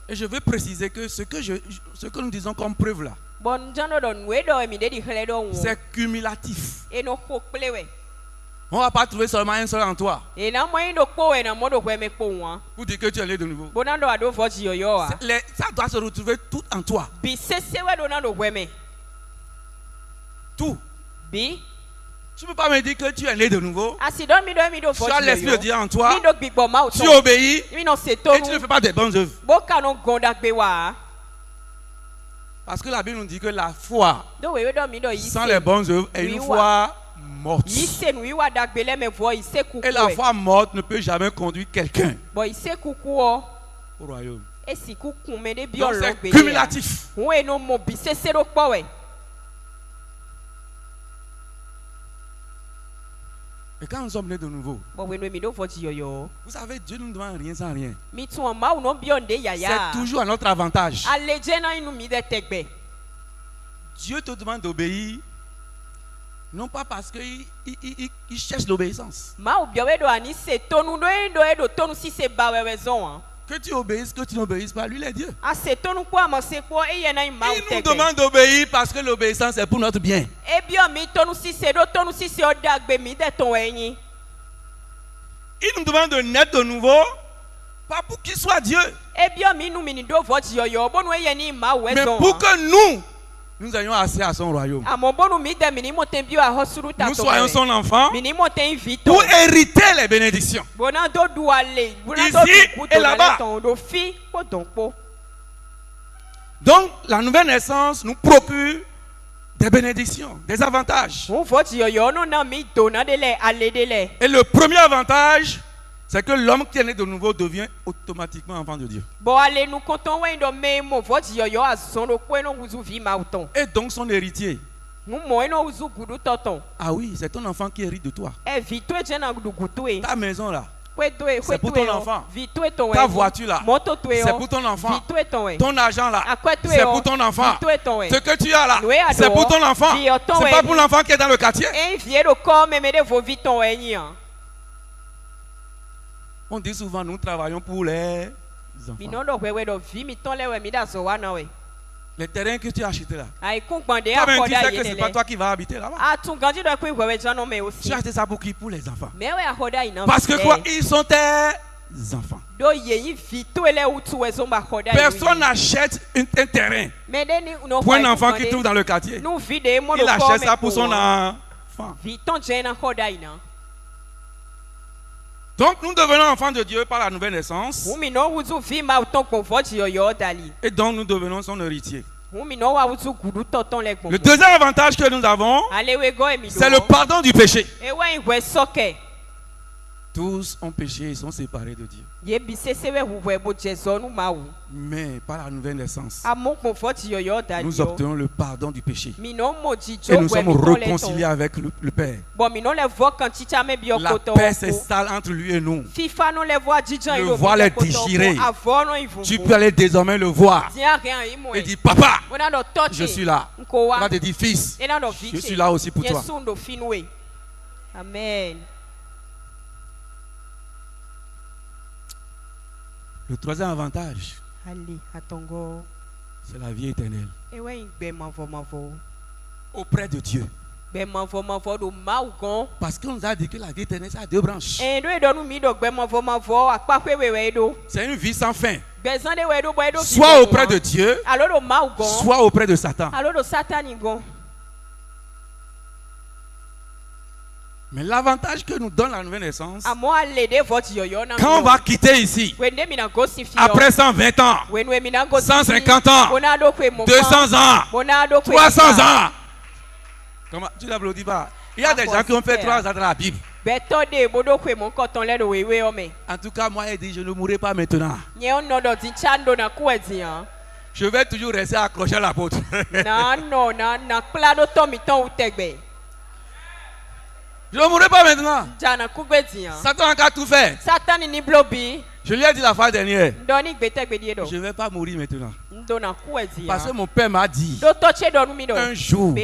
Et je veux préciser que ce que nous disons comme preuve là, c'est cumulatif. On ne va pas trouver seulement un seul en toi pour dire que tu es né de nouveau. Ça doit se retrouver tout en toi. Tout. Tu ne peux pas me dire que tu es né de nouveau. Tu as l'esprit de Dieu en toi. Tu obéis et tu ne fais pas des bonnes œuvres. Parce que la Bible nous dit que la foi sans les bonnes œuvres est une foi morte. Et la foi morte ne peut jamais conduire quelqu'un au royaume. Donc c'est cumulatif. Et quand nous sommes nés de nouveau, vous savez, Dieu ne nous demande rien sans rien. C'est toujours à notre avantage. Dieu te demande d'obéir, non pas parce qu'il cherche l'obéissance. Que tu obéisses, que tu n'obéisses pas, lui il est Dieu. Il nous demande d'obéir parce que l'obéissance est pour notre bien. Il nous demande de naître de nouveau, pas pour qu'il soit Dieu, mais pour que nous ayons accès à son royaume. Nous soyons son enfant pour hériter les bénédictions. Ici et là-bas. Donc la nouvelle naissance nous procure des bénédictions, des avantages. Et le premier avantage, c'est que l'homme qui est né de nouveau devient automatiquement enfant de Dieu. Bon allez nous comptons ouais ndo me mo vodi yo yo azono ko no uzu vi mauton. Et donc son héritier. Nous mo no uzu gudu toton. Ah oui, c'est ton enfant qui hérite de toi. E vito e jena gudu gutu. Ta maison là. C'est pour ton enfant. Ta voiture là, c'est pour ton enfant. Ton argent là, c'est pour ton enfant. Ce que tu as là, c'est pour ton enfant. C'est pas pour l'enfant qui est dans le quartier. On dit souvent, nous travaillons pour les enfants. Les terrains que tu as achetés là. Toi-même, tu sais que ce n'est pas toi qui vas habiter là-bas. Tu as acheté ça pour qui? Pour les enfants. Parce que quoi? Ils sont tes enfants. Personne n'achète un terrain pour un enfant qui trouve dans le quartier. Il achète ça pour son enfant. Donc nous devenons enfants de Dieu par la nouvelle naissance. Et donc nous devenons son héritier. Le deuxième avantage que nous avons, c'est le pardon du péché. Tous ont péché et sont séparés de Dieu. Mais par la nouvelle naissance, nous obtenons le pardon du péché. Et nous sommes réconciliés avec le Père. La paix s'installe entre lui et nous. Le voile est déchiré. Tu peux aller désormais le voir et dire: Papa, je suis là. Il va te dire: Fils, je suis là aussi pour toi. Amen. Le troisième avantage, c'est la vie éternelle auprès de Dieu. Parce qu'on nous a dit que la vie éternelle, ça a deux branches. C'est une vie sans fin. Soit auprès de Dieu, soit auprès de Satan. Mais l'avantage que nous donne la nouvelle naissance, quand on va quitter ici, après 120 ans, 150 ans, 200 ans, 300 ans, comment, tu n'applaudis pas? Il y a des gens qui ont fait 3 ans dans la Bible. En tout cas, moi, il dit: je ne mourrai pas maintenant. Je vais toujours rester accroché à l'apôtre. Je ne mourrai pas maintenant. Satan a encore tout fait. Je lui ai dit la fois dernière: je ne vais pas mourir maintenant. Parce que mon père m'a dit un jour,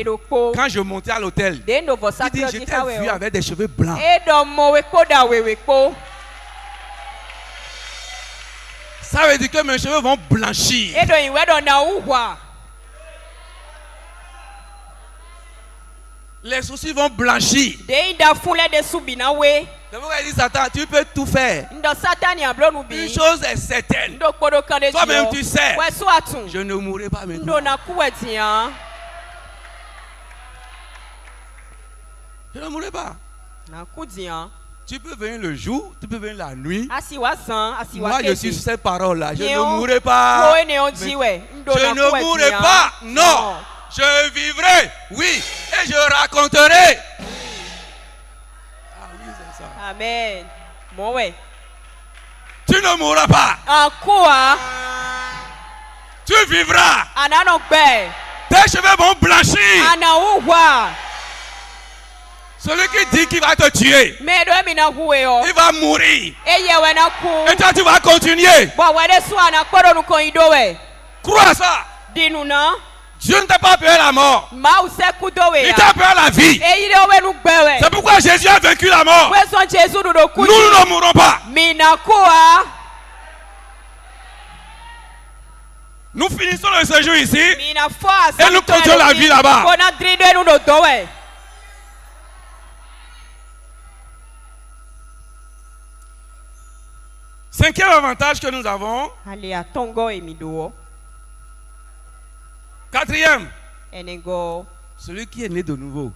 quand je montais à l'hôtel, il dit: je t'ai vu avec des cheveux blancs. Ça veut dire que mes cheveux vont blanchir. Les sourcils vont blanchir. C'est pourquoi il dit: Satan, tu peux tout faire. Une chose est certaine. Toi-même tu sais. Je ne mourrai pas maintenant. Je ne mourrai pas. Tu peux venir le jour, tu peux venir la nuit. Moi, je suis sur ces paroles-là. Je ne mourrai pas. Je ne mourrai pas. Non. Je vivrai, oui, et je raconterai. Ah oui, c'est ça. Amen. Tu ne mourras pas. Tu vivras. Tes cheveux vont blanchir. Celui qui dit qu'il va te tuer, il va mourir. Et toi, tu vas continuer. Crois ça. Dieu ne t'a pas payé la mort. Il t'a payé la vie. C'est pourquoi Jésus a vaincu la mort. Nous ne mourrons pas. Nous finissons le séjour ici et nous continuons la vie là-bas. Cinquième avantage que nous avons. Quatrième, celui qui est né de nouveau,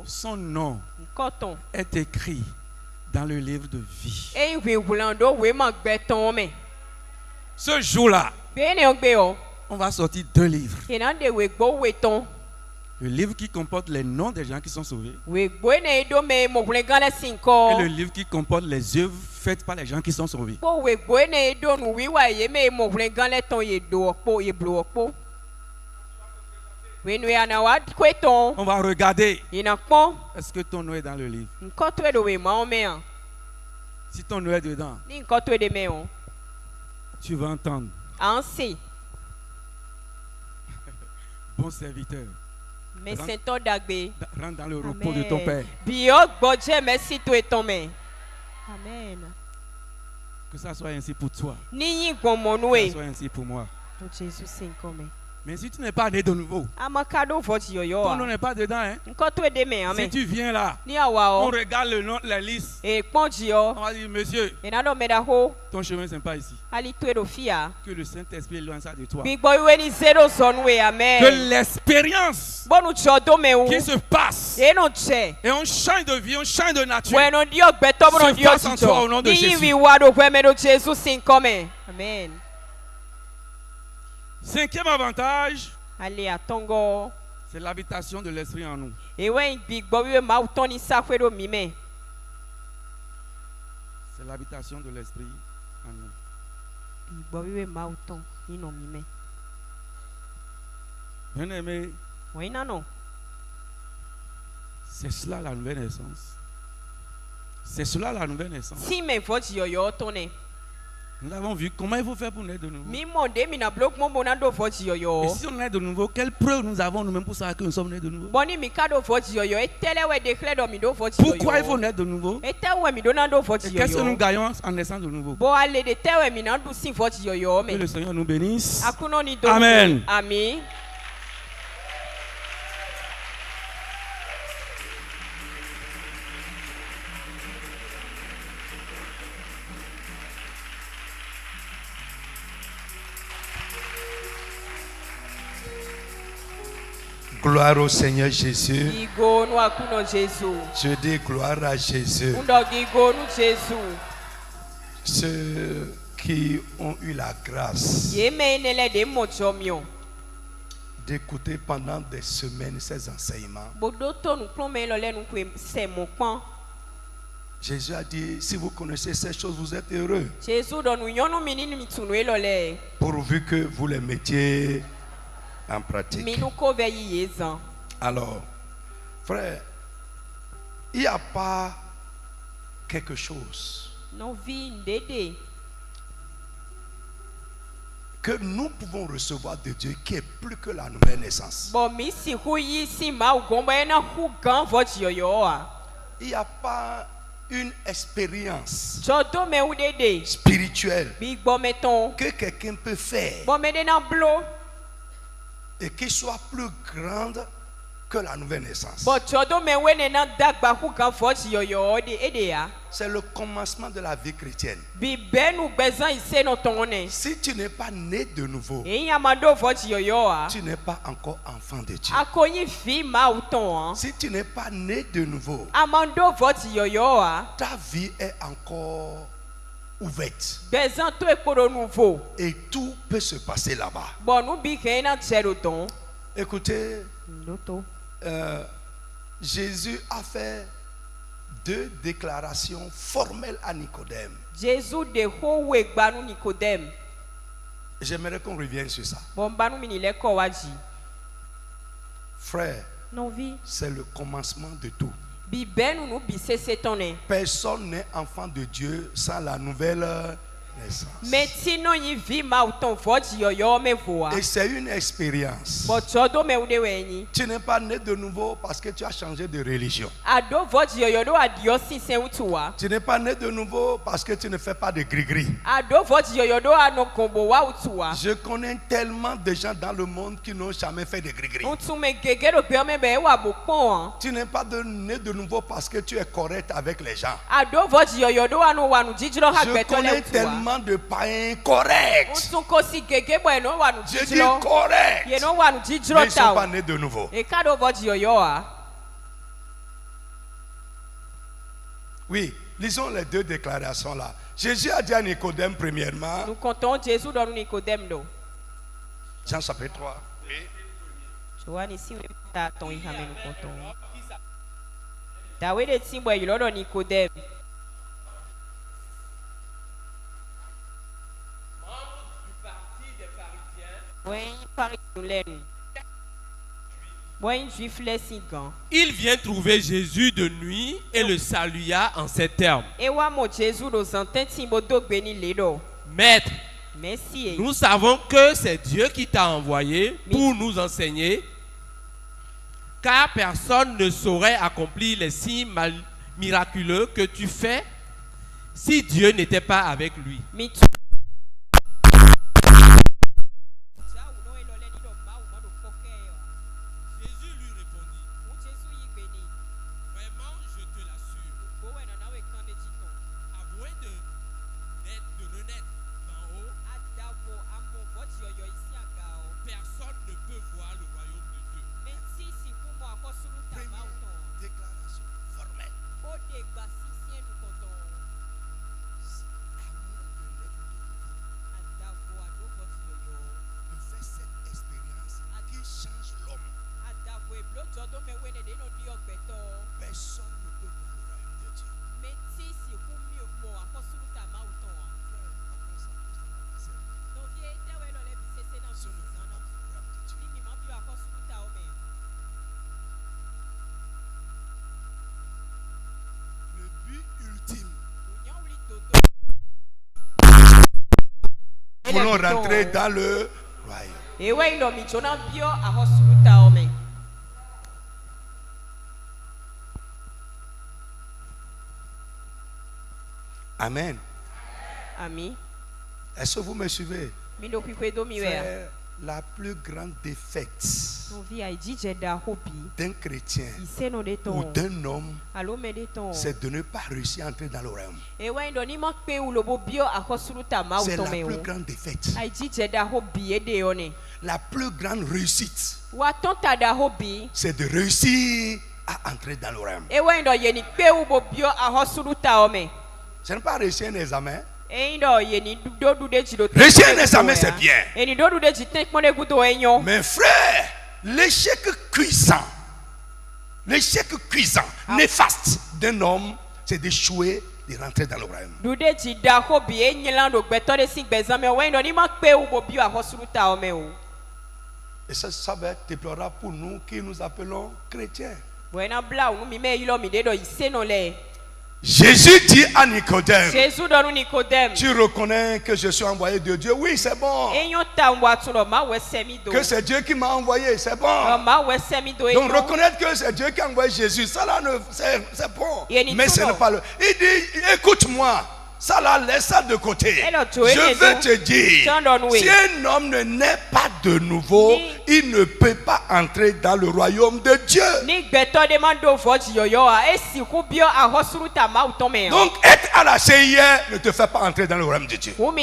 son nom est écrit dans le livre de vie. Ce jour-là, on va sortir 2 livres. Le livre qui comporte les noms des gens qui sont sauvés. We boine do me mo glen le Et cinco. le livre qui comporte les œuvres faites par les gens qui sont sauvés. Po we boine do nu wi wa ye me mo glen le ton ye do po ye blo po. We nu ya na wa kweton. On va regarder. Ina pon. Est-ce que ton nom est dans le livre? Nko to do we ma o me an. Si ton nom est dedans, Ni nko to de me on. tu vas entendre. Ansi. Bon serviteur, Mais c'est ton dagbe. rentre dans le repos de ton Père. Biok bodje merci to et ton me. Amen. Que ça soit ainsi pour toi. Ni yin gon mo Que nou ça e. soit ainsi pour moi. To Jesus cinco me. Mais si tu n'es pas né de nouveau, Amakado voti yo yo. ton nom n'est pas dedans. Hein? Nko to de me Si amen. tu viens là, Ni awa on o. regarde le nom, la liste. E ponji yo. On va dire, monsieur, E na do me da ho. ton chemin c'est pas ici. Ali to do fia. Que le Saint-Esprit éloigne ça de toi. Big boy we ni zero son we amen. Que l'expérience Bonu chodo me u. qui se passe E no che. et on change de vie, on change de nature. Bueno dio gbeto Se bro dio fasse en toi au nom de Ni Jésus. wi wa do kwe me do Jesus cinco me. Amen. Cinquième avantage, Ali atongo. c'est l'habitation de l'Esprit en nous. E we big boy we ma uton ni sa kwe do mi me. C'est l'habitation de l'Esprit en nous. Big boy we ma uton ni no mi me. Bien-aimé, Oui non non. c'est cela la nouvelle naissance. C'est cela la nouvelle naissance. Si me voti yo yo tone. Nous avons vu comment il faut faire pour naître de nouveau. Mi monde mi na block mon bonando voti yo Et yo. si on est de nouveau, quelle preuve nous avons nous-mêmes pour savoir que nous sommes nés de nouveau? Boni mi kado voti yo yo. E tele we declare do mi do voti yo yo. Pourquoi il faut naître de nouveau? E te we mi do na do voti Et yo qu'est-ce que nous yo. gagnons en naissant de nouveau? Bo ale de te we mi na do si voti yo yo Que me. le Seigneur nous bénisse. Akuno ni do. Amen. Amen. Gloire au Seigneur Jésus. Igo no akuno Jésus. Je dis gloire à Jésus. Undo gigo no Jésus. Ceux qui ont eu la grâce Ye me nele de mo jomio. d'écouter pendant des semaines ces enseignements. Bodo to nu plon me lo le nu kwe se mo pan. Jésus a dit, si vous connaissez ces choses, vous êtes heureux, Jésus do nu yonu mini mi tunu e lo le. pourvu que vous les mettiez en pratique. Mi nu ko ve yi yezan. Alors, frère, il n'y a pas quelque chose Non vi ndede. que nous pouvons recevoir de Dieu qui est plus que la nouvelle naissance. Bon mi si hu yi si ma u gomba e na hu gan voti yo yo a. Il n'y a pas une expérience Jodo me u dede. spirituelle Big bo meton. que quelqu'un peut faire Bon me de na blo. et qui soit plus grande que la nouvelle naissance. Bon jodo me we ne na dagba hu gan voti yo yo de ede ya. C'est le commencement de la vie chrétienne. Bi benu gbezan ise no tone. Si tu n'es pas né de nouveau, E yamando voti yo yo a. tu n'es pas encore enfant de Dieu. Akonyi fi ma u ton an. Si tu n'es pas né de nouveau, Amando voti yo yo a. ta vie est encore ouverte Gbezan to e koro nouveau. et tout peut se passer là-bas. Bon nou bi ke na tchero ton. Écoutez, Loto. Jésus a fait 2 déclarations formelles à Nicodème. Jésus de ho we gbanu Nicodème. J'aimerais qu'on revienne sur ça. Bon banu mini le ko waji. Frère, Non vi. c'est le commencement de tout. Bi benu nou bi se setone. Personne n'est enfant de Dieu sans la nouvelle naissance. Mais si non yi vi ma u ton voti yo yo me voa. Et c'est une expérience. Bon jodo me u de weni. Tu n'es pas né de nouveau parce que tu as changé de religion. Ado voti yo yo do adio si se utuwa. Tu n'es pas né de nouveau parce que tu ne fais pas de gris-gris. Ado voti yo yo do ano kombo wa utuwa. Je connais tellement de gens dans le monde qui n'ont jamais fait de gris-gris. Untu me gege do gbe me be wa bo pon an. Tu n'es pas né de nouveau parce que tu es correct avec les gens. Ado voti yo yo do ano wa nu jijiro ha Je gbeto le connais utuwa. tellement de païens corrects. Untu ko si gege bo no wa nu Je dis jijiro. corrects. Ye no wa nu jijiro Mais ils ne sont ta. pas nés de nouveau. E kado voti yo yo a. Oui, lisons les 2 déclarations là. Jésus a dit à Nicodème premièrement, Nous comptons Jésus dans Nicodème do. Jean chapitre 3. Joani si we ta ton i kame nou konton. Dawe de timbo e yolo do Nicodème. Il vient trouver Jésus de nuit et le salua en ces termes. Maître, nous savons que c'est Dieu qui t'a envoyé pour nous enseigner, car personne ne saurait accomplir les signes miraculeux que tu fais si Dieu n'était pas avec lui. Nous voulons rentrer dans le royaume. Amen. Amen. Est-ce que vous me suivez? C'est la plus grande défaite d'un chrétien ou d'un homme, c'est de ne pas réussir à entrer dans le royaume. C'est la plus grande défaite. La plus grande réussite, c'est de réussir à entrer dans le royaume. Ce n'est pas réussir un examen. Réussir un examen, c'est bien. Mais frère, l'échec cuisant, néfaste d'un homme, c'est d'échouer, de rentrer dans le royaume. Et ça va être déplorable pour nous qui nous appelons chrétiens. Jésus dit à Nicodème, tu reconnais que je suis envoyé de Dieu? Oui, c'est bon. Que c'est Dieu qui m'a envoyé, c'est bon. Donc reconnaître que c'est Dieu qui a envoyé Jésus, ça là, c'est bon. Mais ce n'est pas le... Il dit, écoute-moi, ça là, laisse ça de côté. Je veux te dire, si un homme ne naît pas de nouveau, il ne peut pas entrer dans le royaume de Dieu. Donc être à la CIA ne te fait pas entrer dans le royaume de Dieu. Non.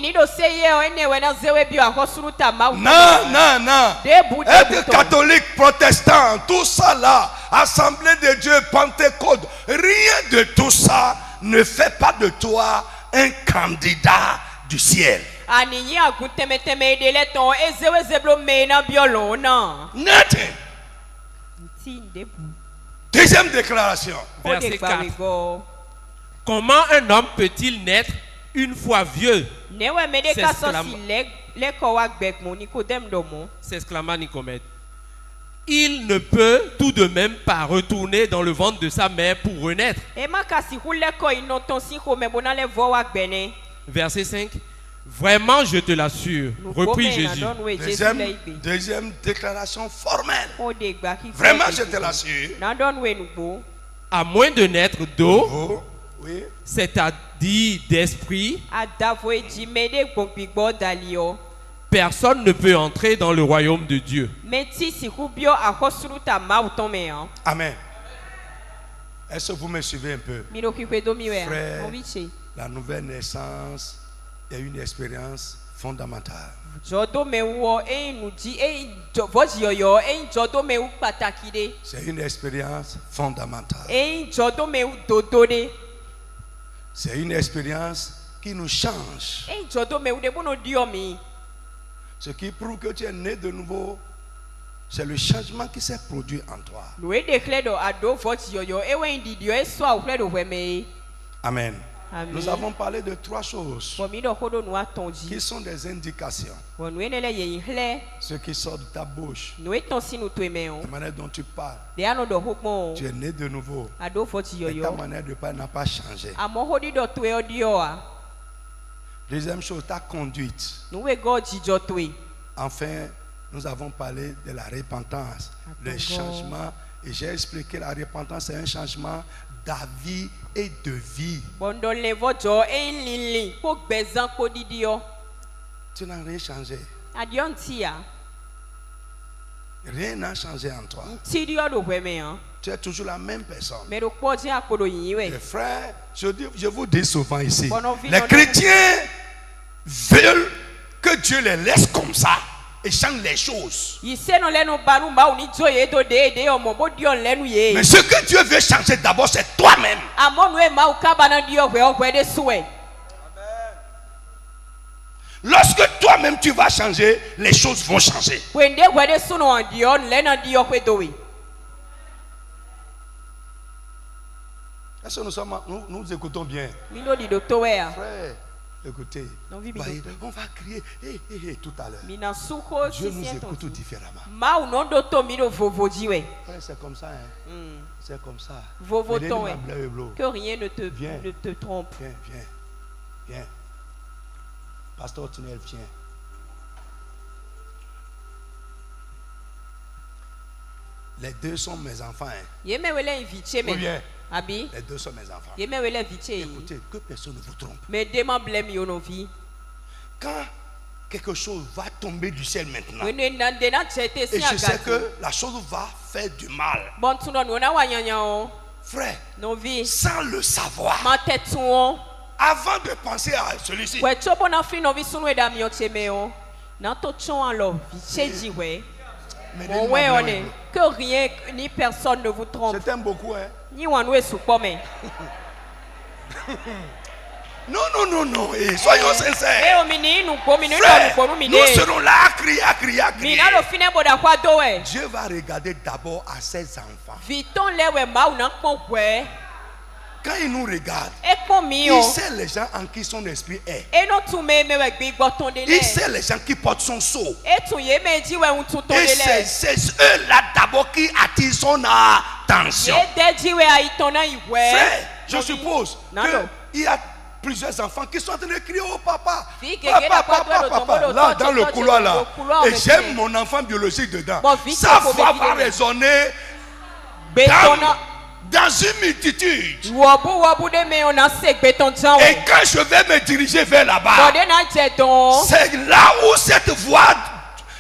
Être catholique, protestant, tout ça là, Assemblée de Dieu, Pentecôte, rien de tout ça ne fait pas de toi un candidat du ciel. Nothing. Deuxième déclaration. Verset 4. Comment un homme peut-il naître une fois vieux? S'exclama Nicodème. Il ne peut tout de même pas retourner dans le ventre de sa mère pour renaître. Verset 5. Vraiment, je te l'assure, reprit Jésus. Deuxième déclaration formelle. Vraiment, je te l'assure. À moins de naître d'eau, c'est-à-dire d'esprit, personne ne peut entrer dans le royaume de Dieu. Amen. Est-ce que vous me suivez un peu? Frère, la nouvelle naissance est une expérience fondamentale. C'est une expérience fondamentale. C'est une expérience qui nous change. Ce qui prouve que tu es né de nouveau, C'est le changement qui s'est produit en toi. Amen. Amen. Nous avons parlé de 3 choses qui sont des indications. Ce qui sort de ta bouche, la manière dont tu parles. Tu es né de nouveau. Et ta manière de parler n'a pas changé. Deuxième chose, ta conduite. Enfin, nous avons parlé de la repentance, le changement. Et j'ai expliqué la repentance, c'est un changement d'avis et de vie. Tu n'as rien changé. Rien n'a changé en toi. Tu es toujours la même personne. Les frères, je vous dis souvent ici, les chrétiens veulent que Dieu les laisse comme ça et change les choses. Mais ce que Dieu veut changer d'abord, c'est toi-même. Lorsque toi-même tu vas changer, les choses vont changer. Est-ce que nous écoutons bien? Frère, écoutez, on va crier tout à l'heure. Dieu nous écoute différemment. Frère, c'est comme ça. C'est comme ça. Que rien ne te trompe. Viens. Pasteur Tunnel, viens. Les 2 sont mes enfants. Ou bien, les 2 sont mes enfants. Écoutez, que personne ne vous trompe. Quand quelque chose va tomber du ciel maintenant, et je sais que la chose va faire du mal, frère, sans le savoir, avant de penser à celui-ci, que rien ni personne ne vous trompe. Je t'aime beaucoup, hein? Non. Soyons sincères. Frère, nous serons là à crier. Dieu va regarder d'abord à ses enfants. Quand il nous regarde, il sait les gens en qui son esprit est. Il sait les gens qui portent son sceau. Et c'est eux-là d'abord qui attirent son attention. Frère, je suppose qu'il y a plusieurs enfants qui sont en train de crier au papa. Papa. Là, dans le couloir là. Et j'aime mon enfant biologique dedans. Sa voix va résonner dans une multitude. Et quand je vais me diriger vers là-bas, c'est là où cette voix,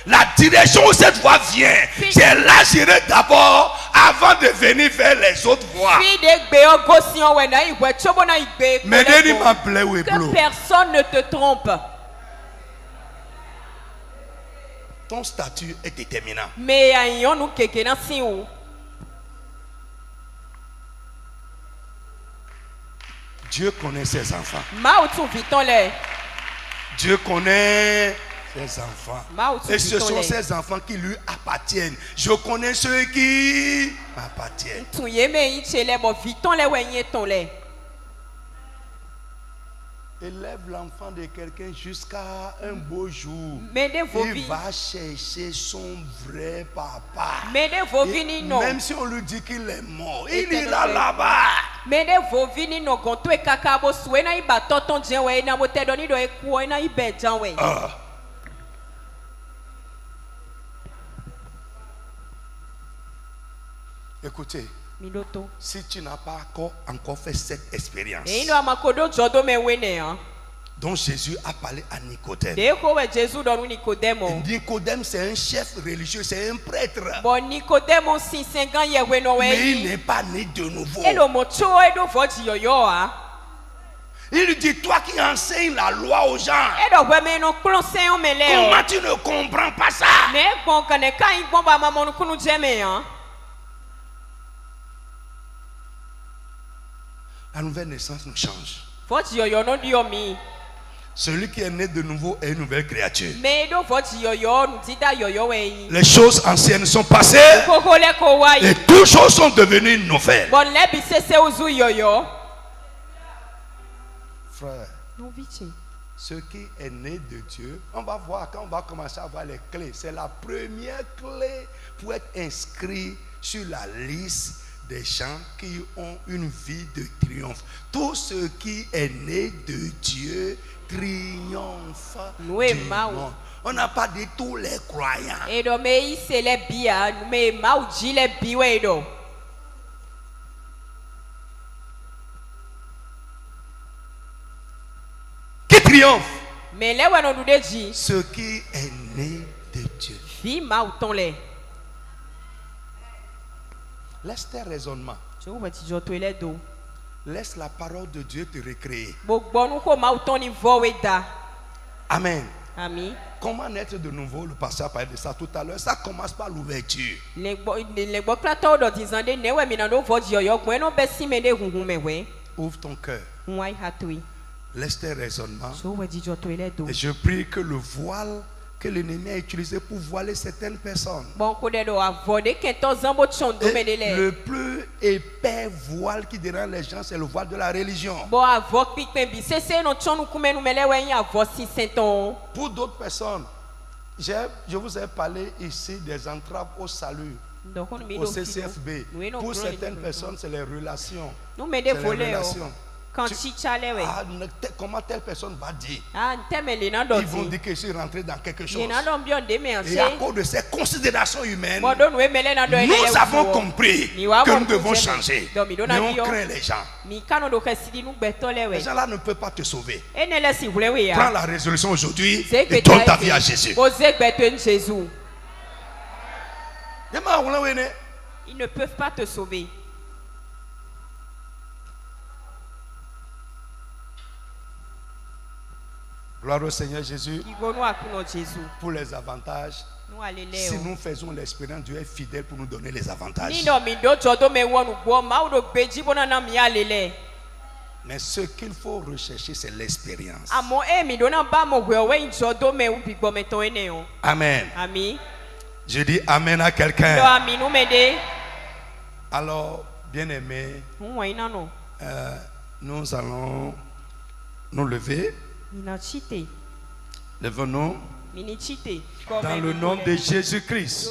la direction où cette voix vient, c'est là j'irai d'abord avant de venir vers les autres voix. Mais que personne ne te trompe. Ton statut est déterminant. Dieu connaît ses enfants. Dieu connaît ses enfants. Et ce sont ses enfants qui lui appartiennent. Je connais ceux qui m'appartiennent. Élève l'enfant de quelqu'un jusqu'à un beau jour. Il va chercher son vrai papa. Même si on lui dit qu'il est mort, il ira là-bas. Écoutez, si tu n'as pas encore fait cette expérience dont Jésus a parlé à Nicodème. Nicodème, c'est un chef religieux, c'est un prêtre. Mais il n'est pas né de nouveau. Il lui dit, toi qui enseignes la loi aux gens, comment tu ne comprends pas ça? La nouvelle naissance nous change. Celui qui est né de nouveau est une nouvelle créature. Mais do vote yoyo nous dit da yoyo we. Les choses anciennes sont passées Kokole ko wa et yi. toutes choses sont devenues nouvelles. Bon le bi se uzu yoyo. Frère, Non vite. ce qui est né de Dieu, on va voir quand on va commencer à voir les clés. C'est la première clé pour être inscrit sur la liste des gens qui ont une vie de triomphe. Tout ce qui est né de Dieu triomphe Nous du monde. On n'a pas dit tous les croyants. Et do me yi se le bia, nous me ma u ji le bi we do. Qui triomphe? Mais le we no du de ji. Ce qui est né de Dieu. Fi ma u ton le. Laisse tes raisonnements. Je vous dis je to le do. Laisse la parole de Dieu te recréer. Gbogbo nu ko ma u ton ni vo we da. Amen. Ami. Comment naître de nouveau? Le pasteur a parlé de ça tout à l'heure. Ça commence par l'ouverture. Le gbo plateau do dizande ne we mi na do vo ji yoyo gbo no be si me de hunhun me we. Ouvre ton cœur. Wai hatui. Laisse tes raisonnements. Je vous dis je to le do. Et je prie que le voile que l'ennemi a utilisé pour voiler certaines personnes, Bon ko de do avode ke to zambo chondo me de et le. le plus épais voile qui dérange les gens, c'est le voile de la religion. Bon avok pikpen bi se no chonu kume nou mele we yin avok si senton. Pour d'autres personnes, je vous ai parlé ici des entraves au salut, Donc on met au CCFB. Pour certaines personnes, c'est les relations. nous met C'est des les volets relations. quand chicha le we. Ah, comment telle personne va dire? Ah nteme le na do Ils vont ti. dire que je suis rentré dans quelque chose. Ye na do mbio de me Et à anse. cause de ces considérations humaines, Mo do nou mele na do ele. nous avons compris Ni wa que mo nous devons tu jeme. changer. Donc, mi do Mais na on bio. craint les gens. Mi kano do kesidi nou gbeto le we. Les gens là ne peuvent pas te sauver. E ne le si vle we Prends ya. la résolution aujourd'hui C'est que et donne ta vie à Jésus. Ose gbeto en Jésus. Ils ne peuvent pas te sauver. Gloire au Seigneur Jésus Ils vont nous accueillir Jésus. pour les avantages. Nous allons Si nous faisons l'expérience, Dieu est fidèle pour nous donner les avantages. Ni no mi do jodo me wonu gbo ma o do beji bona na mi alele. Mais ce qu'il faut rechercher, c'est l'expérience. Amo e mi do na ba mo we we jodo me u bi gbo me ton ene o. Amen. Ami. Je dis Amen à Do quelqu'un. ami nou me de. Alors, bien-aimés, Nwa ina no. nous allons nous lever. Ina chite. Levons-nous Mini chite. dans le nom de Jésus-Christ.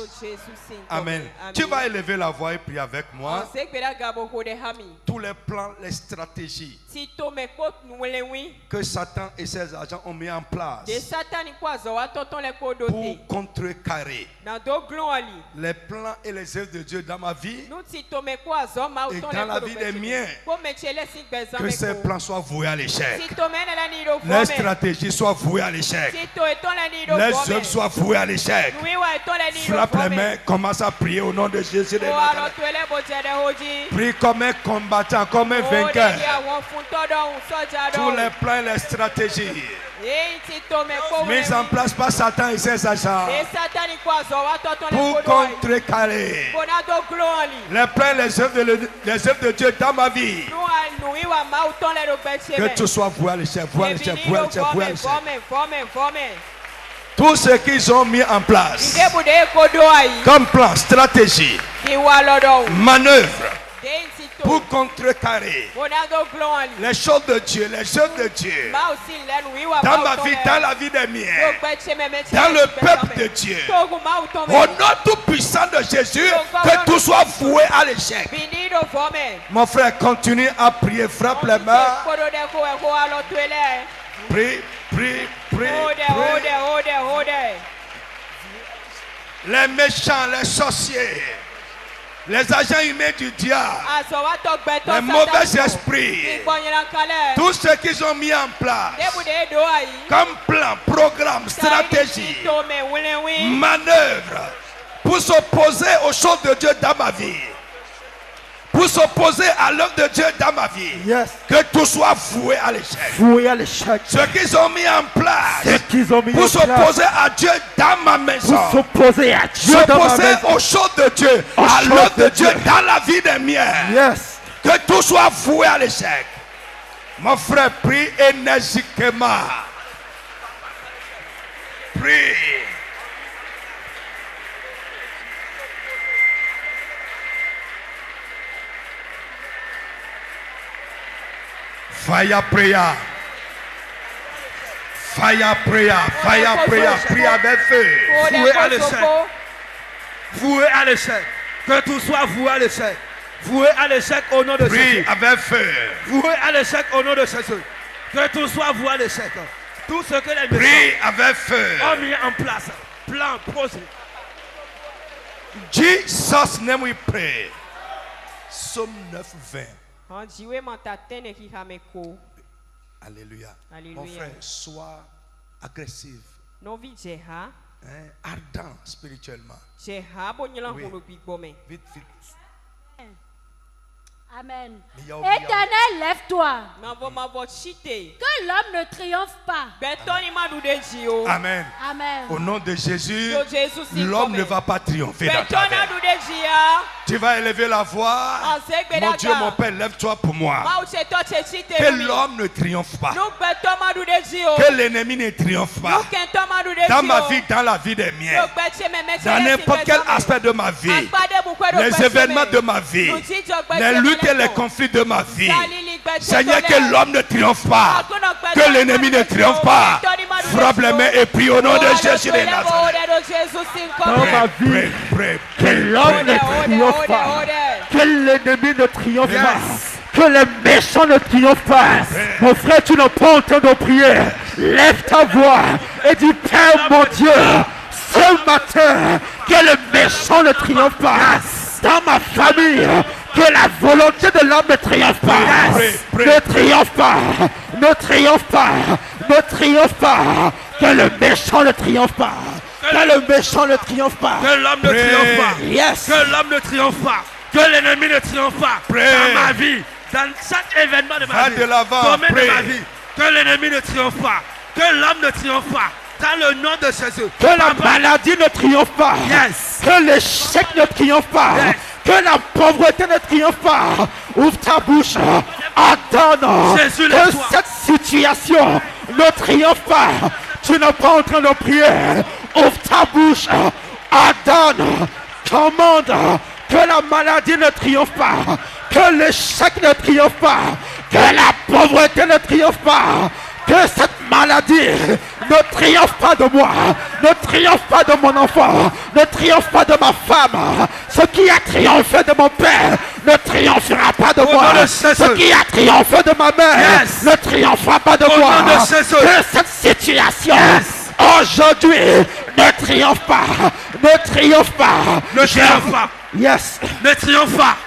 Amen. Tu vas élever la voix et prier avec moi. On sait que la gabo ko de hami. Tous les plans, les stratégies Si to me ko nou le wi. que Satan et ses agents ont mis en place De satani kwa zo wa tonton le ko doté. pour contrecarrer Dans do glon ali. les plans et les œuvres de Dieu dans ma vie, Nou ti to me kwa zo ma o Et ton dans le la ko vie do des beji. miens, Ko me chele si gbezan que me ces ko. plans soient voués à l'échec. Si to me la ni do Les fome. stratégies soient vouées à l'échec. Si to eton la ni do Les fome. œuvres soient vouées à l'échec. Oui wa eton la ni do Frappe les fome. mains, commence à prier au nom de Jésus de O alo Nazareth. to ele bo jere hoji. Prie comme un combattant, comme un O de ki vainqueur. awon fun to do un soja do. Tous les plans et les stratégies Ei ti to me ko we. mises en place par Satan et ses agents E satani kwa zo wa tonton le pour ko do. contrecarrer Bona do glon ali. les plans et les œuvres de Dieu dans ma vie. Nou iwa ma o ton le do beche Que me. tout soit voué à l'échec, voué à l'échec, voué à l'échec, voué à l'échec. Fome. Tout ce qu'ils ont mis en place Ide bu de ko do ayi. comme plan, stratégie, Ki wa lo do. manœuvre De ti to. pour contrecarrer Bona do glon ali. les choses de Dieu, les œuvres de Dieu Ma aussi le nou iwa dans ma ma o ton vie, le. dans la vie des miens, dans Dans le peuple de Dieu. Au nom tout puissant de Jésus, que tout soit voué à l'échec. Mon frère, continue à prier, frappe les mains, prie, prie, prie, prie. Les méchants, les sorciers, les agents humains du diable, les mauvais esprits, tout ce qu'ils ont mis en place, comme plan, programme, stratégie, manœuvre, pour s'opposer aux choses de Dieu dans ma vie, pour s'opposer à l'œuvre de Dieu dans ma vie, Yes. que tout soit voué à l'échec. Voué à l'échec. Ce qu'ils ont mis en place Ce qu'ils ont mis pour en place s'opposer à Dieu dans ma maison, pour s'opposer à Dieu dans ma s'opposer maison. aux choses de Dieu, Aux à choses l'œuvre de de Dieu Dieu. dans la vie des miens, Yes. que tout soit voué à l'échec. Mon frère, prie énergiquement. Prie. Fire prayer. Fire prayer. Fire prayer. Prie avec feu. Voué à l'échec. Voué à l'échec. Que tout soit voué à l'échec. Voué à l'échec au nom de Prie Jésus. avec feu. Voué à l'échec au nom de Jésus. Que tout soit voué à l'échec. Tout ce que les Prie méchants avec feu. ont mis en place. Plan, projet. Jesus name we pray. Psaume 9, 20. Alléluia. Mon frère, sois agressif, ardent spirituellement. Vite, vite. Amen. Éternel, lève-toi. Que l'homme ne triomphe pas. Amen. Amen. Au nom de Jésus, l'homme ne va pas triompher dans ta vie. Tu vas élever la voix. Mon Dieu, mon Père, lève-toi pour moi. Que l'homme ne triomphe pas. Que l'ennemi ne triomphe pas. Dans ma vie, dans la vie des miens. Dans n'importe quel aspect de ma vie. Les événements de ma vie. Les luttes et les conflits de ma vie. Seigneur, que l'homme ne triomphe pas. Que l'ennemi ne triomphe pas. Frappe les mains et prie au nom de Jésus de Nazareth. Dans ma vie, que l'homme ne triomphe pas, que l'ennemi ne triomphe pas, que les méchants ne triomphent pas. Mon frère, tu n'as pas entendu de prier. Lève ta voix et dis, Père mon Dieu, ce matin, que le méchant ne triomphe pas. Dans ma famille, que la volonté de l'homme ne triomphe pas. Ne triomphe pas. Ne triomphe pas. Ne triomphe pas. Que le méchant ne triomphe pas. Que le méchant ne triomphe pas. Que l'homme ne triomphe pas. Yes. Que l'homme ne triomphe pas. Que l'ennemi ne triomphe pas. Dans ma vie. Dans chaque événement de ma vie. de l'avant. Domaine de ma vie. Que l'ennemi ne triomphe pas. Que l'homme ne triomphe pas. Dans le nom de Jésus. Que la maladie ne triomphe pas. Yes. Que l'échec ne triomphe pas. Yes. Que la pauvreté ne triomphe pas. Ouvre ta bouche. Attends. Jésus, Que lève-toi. cette situation ne triomphe pas. Tu n'es pas en train de prier. Ouvre ta bouche. Attends. Commande. Que la maladie ne triomphe pas. Que l'échec ne triomphe pas. Que la pauvreté ne triomphe pas. Que cette maladie ne triomphe pas de moi, ne triomphe pas de mon enfant, ne triomphe pas de ma femme. Ce qui a triomphé de mon père ne triomphera pas de moi. Ce qui a triomphé de ma mère ne triomphera pas de moi. Que cette situation aujourd'hui ne triomphe pas, ne triomphe pas. Ne triomphe pas. Yes. Ne triomphe pas.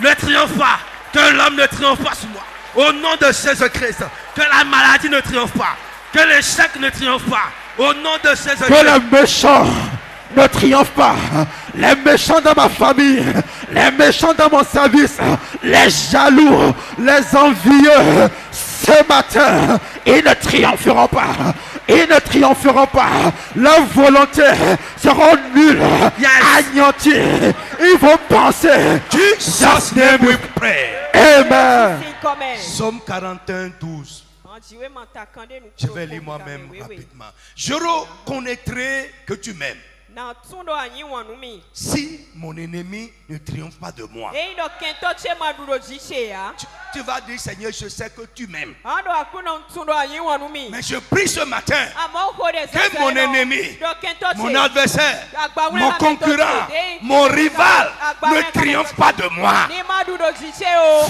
Ne triomphe pas. Que l'homme ne triomphe pas sur moi. Au nom de Jésus-Christ. Que la maladie ne triomphe pas. Que l'échec ne triomphe pas. Au nom de Jésus-Christ. Que les méchants ne triomphent pas. Les méchants dans ma famille, les méchants dans mon service, les jaloux, les envieux, ce matin, ils ne triompheront pas. Ils ne triompheront pas. Leurs volontés seront nulles, anéanties. Ils vont penser. Jesus name we pray. Amen. Psaume 41, 12. Je vais lire moi-même rapidement. Je reconnaîtrai que tu m'aimes. Si mon ennemi ne triomphe pas de moi, tu vas dire, Seigneur, je sais que tu m'aimes. Mais je prie ce matin que mon ennemi, mon adversaire, mon concurrent, mon rival ne triomphe pas de moi.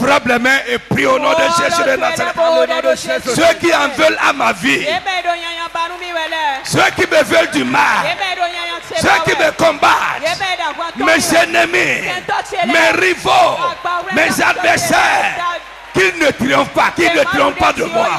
Frappe les mains et prie au nom de Jésus de Nazareth. Ceux qui en veulent à ma vie, ceux qui me veulent du mal, ceux qui me combattent, mes ennemis, mes rivaux, mes adversaires, qu'ils ne triomphent pas, qu'ils ne triomphent pas de moi.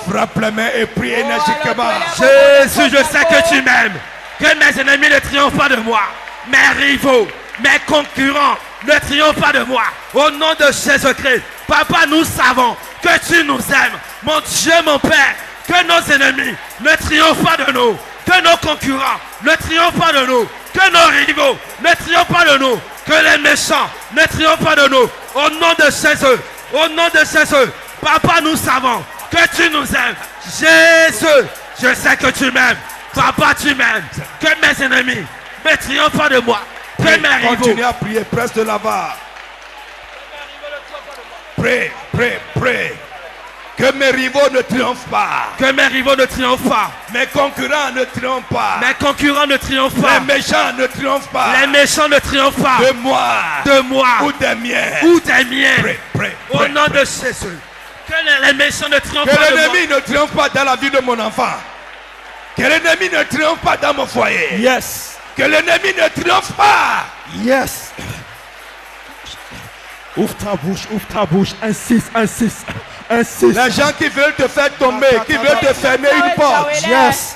Frappe les mains et prie énergiquement. Jésus, je sais que tu m'aimes. Que mes ennemis ne triomphent pas de moi. Mes rivaux, mes concurrents ne triomphent pas de moi. Au nom de Jésus-Christ. Papa, nous savons que tu nous aimes. Mon Dieu, mon Père, que nos ennemis ne triomphent pas de nous. Que nos concurrents ne triomphent pas de nous. Que nos rivaux ne triomphent pas de nous. Que les méchants ne triomphent pas de nous. Au nom de Jésus. Au nom de Jésus. Papa, nous savons que tu nous aimes. Jésus, je sais que tu m'aimes. Papa, tu m'aimes. Que mes ennemis ne triomphent pas de moi. Que mes rivaux. Continue à prier, presse de là-bas. Prie, prie, prie. Que mes rivaux ne triomphent pas. Que mes rivaux ne triomphent pas. Mes concurrents ne triomphent pas. Mes concurrents ne triomphent pas. Les méchants ne triomphent pas. Les méchants ne triomphent pas. De moi. De moi. Ou des miens. Ou des miens. Prie, prie, Au prie, nom prie. de Jésus. Que les méchants ne triomphent Que pas de moi. l'ennemi ne triomphe pas dans la vie de mon enfant. Que l'ennemi ne triomphe pas dans mon foyer. Yes. Que l'ennemi ne triomphe pas. Yes. Ouvre ta bouche. Insiste. Les gens qui veulent te faire tomber, qui veulent te fermer une porte. Yes.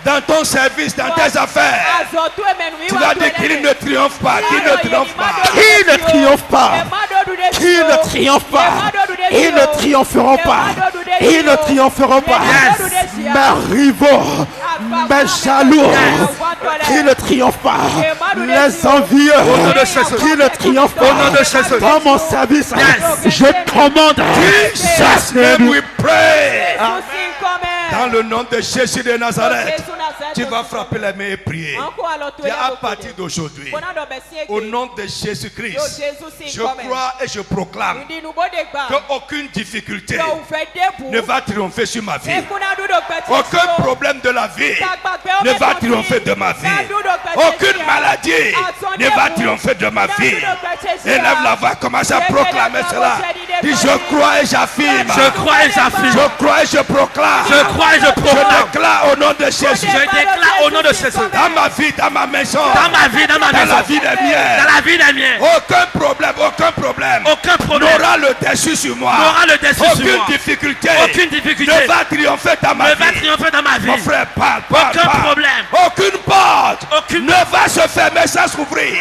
Dans ton service, dans tes affaires. Tu vas dire qu'il ne triomphe pas. Qui ne triomphe pas. Qui ne triomphe pas. Qui ne triomphe pas. Ils ne triompheront pas. Ils ne triompheront pas. Mes rivaux, mes jaloux, qui ne triomphent pas. Les envieux, qui ne triomphent pas. Dans mon service, je commande. Jesus name we pray. Dans le nom de Jésus de Nazareth, tu vas frapper les mains et prier. Et à partir d'aujourd'hui, au nom de Jésus-Christ, je crois et je proclame qu'aucune difficulté ne va triompher sur ma vie. Aucun problème de la vie ne va triompher de ma vie. Aucune maladie ne va triompher de ma vie. Élève la voix, commence à proclamer cela. Dis je crois et j'affirme. Je crois et j'affirme. Je crois et je proclame. Je crois et je proclame. Je déclare au nom de Jésus. Je déclare au nom de Jésus. Dans ma vie, dans ma maison. Dans ma vie, dans ma maison. Dans la vie des miens. Dans la vie des miens. Aucun problème. Aucun problème. N'aura le dessus sur moi. N'aura le dessus sur moi. Aucune difficulté. Ne va triompher dans ma vie. Ne va triompher dans ma vie. Mon frère, parle. Aucun problème. Aucune porte ne va se fermer sans s'ouvrir.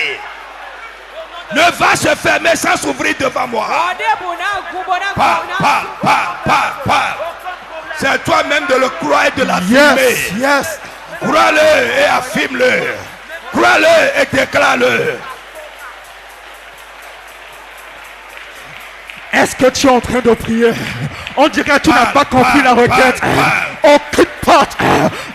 Ne va se fermer sans s'ouvrir devant moi. Parle. C'est toi-même de le croire et de l'affirmer. Yes. Crois-le et affirme-le. Crois-le et déclare-le. Est-ce que tu es en train de prier? On dirait que tu n'as pas compris la requête. Aucune porte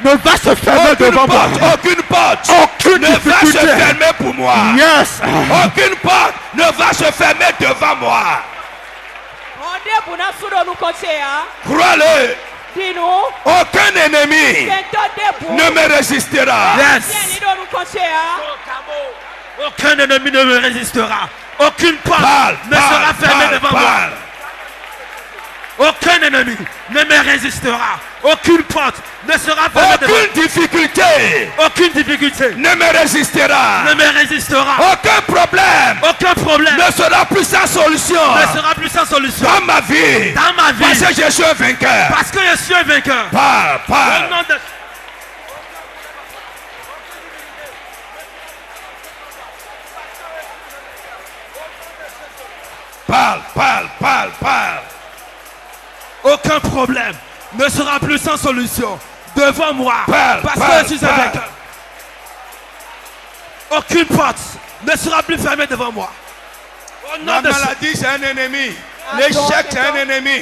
ne va se fermer devant moi. Aucune porte ne va se fermer pour moi. Yes. Aucune porte ne va se fermer devant moi. Crois-le. Aucun ennemi ne me résistera. Yes. Aucun ennemi ne me résistera. Aucune porte ne sera fermée devant moi. Aucun ennemi ne me résistera. Aucune porte ne sera fermée devant moi. Aucune difficulté ne me résistera. Aucun problème ne sera plus sans solution. Dans ma vie. Parce que je suis un vainqueur. Parle. Parle. Aucun problème ne sera plus sans solution devant moi. Parce que je suis un vainqueur. Aucune porte ne sera plus fermée devant moi. La maladie, c'est un ennemi. L'échec, c'est un ennemi.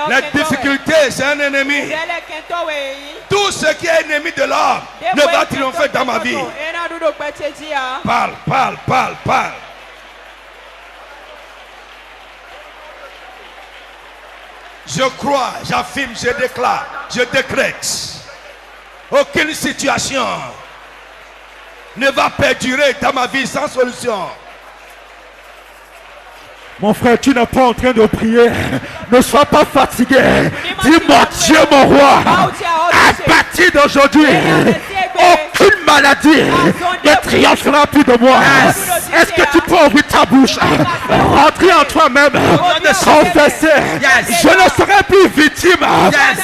La difficulté, c'est un ennemi. Tout ce qui est ennemi de l'homme ne va triompher dans ma vie. Parle. Je crois, j'affirme, je déclare, je décrète. Aucune situation ne va perdurer dans ma vie sans solution. Mon frère, tu n'es pas en train de prier. Ne sois pas fatigué. Dis-moi, Dieu, mon roi, à partir d'aujourd'hui, aucune maladie ne triomphera plus de moi. Est-ce que tu peux ouvrir ta bouche, rentrer en toi-même, confesser? Je ne serai plus victime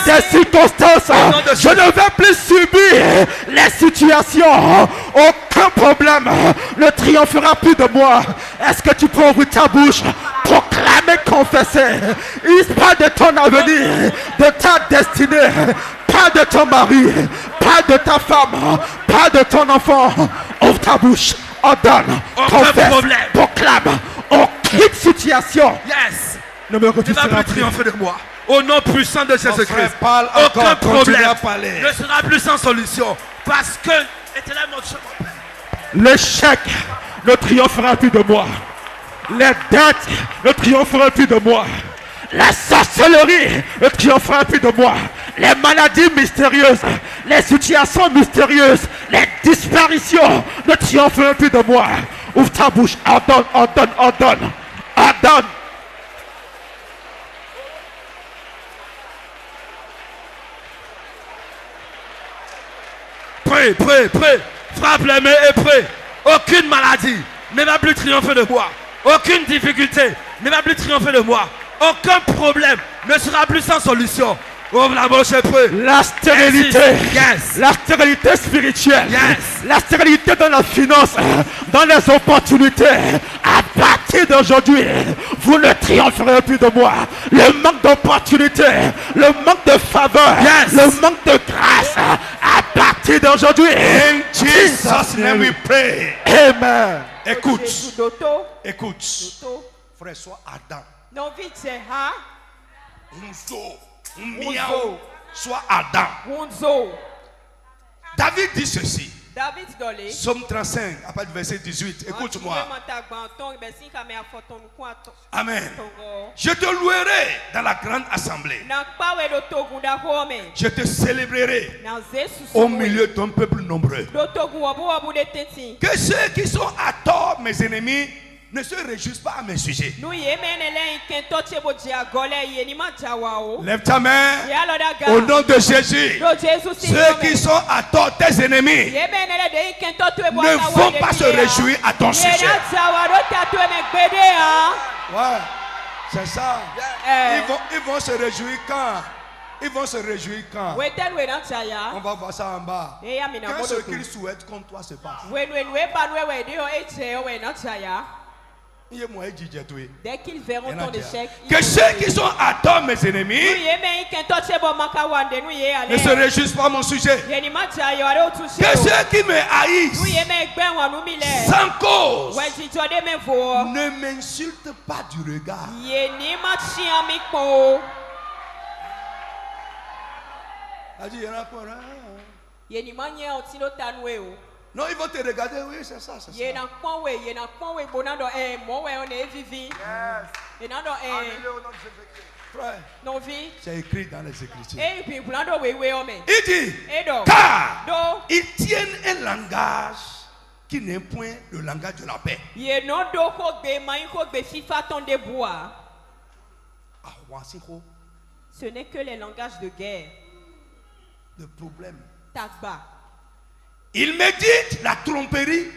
des circonstances. Je ne vais plus subir les situations. Aucun problème ne triomphera plus de moi. Est-ce que tu peux ouvrir ta bouche, proclamer, confesser? Il parle de ton avenir, de ta destinée, pas de ton mari, pas de ta femme, pas de ton enfant. Ouvre ta bouche, ordonne, confesse, proclame. Aucune situation ne me refusera plus triompher de moi. Au nom puissant de Jésus-Christ. Aucun problème ne sera plus sans solution. Parce que, éternel mon Dieu, mon Père, l'échec ne triomphera plus de moi. Les dettes ne triompheront plus de moi. La sorcellerie ne triomphera plus de moi. Les maladies mystérieuses, les situations mystérieuses, les disparitions ne triompheront plus de moi. Ouvre ta bouche, ordonne, ordonne, ordonne, ordonne. Prie, prie, prie. Frappe les mains et prie. Aucune maladie ne va plus triompher de moi. Aucune difficulté ne va plus triompher de moi. Aucun problème ne sera plus sans solution. Ouvre la bouche et prie. La stérilité. Yes. La stérilité spirituelle. Yes. La stérilité dans la finance, dans les opportunités. À partir d'aujourd'hui, vous ne triompherez plus de moi. Le manque d'opportunités, le manque de faveur, yes, le manque de grâce. À partir d'aujourd'hui. In Jesus' name we pray. Amen. Écoute. Écoute. Frère, sois ardent. Sois ardent. David dit ceci. Psaume 35, à partir du verset 18. Écoute-moi. Amen. Je te louerai dans la grande assemblée. Je te célébrerai au milieu d'un peuple nombreux. Que ceux qui sont à tort, mes ennemis, ne se réjouissent pas à mes sujets. Lève ta main au nom de Jésus. Ceux qui sont à tort, tes ennemis, ne vont pas se réjouir à ton sujet. Ouais, c'est ça. Ils vont se réjouir quand? Ils vont se réjouir quand? On va voir ça en bas. Quand ce qu'ils souhaitent contre toi se passe. Dès qu'ils verront ton échec, que ceux qui sont à tort, mes ennemis, ne se réjouissent pas à mon sujet. Que ceux qui me haïssent sans cause ne m'insultent pas du regard. Non, ils vont te regarder, oui, c'est ça, c'est ça. Frère, c'est écrit dans les Écritures. Il dit, car ils tiennent un langage qui n'est point le langage de la paix. Ce n'est que les langages de guerre. Le problème. Il médite la tromperie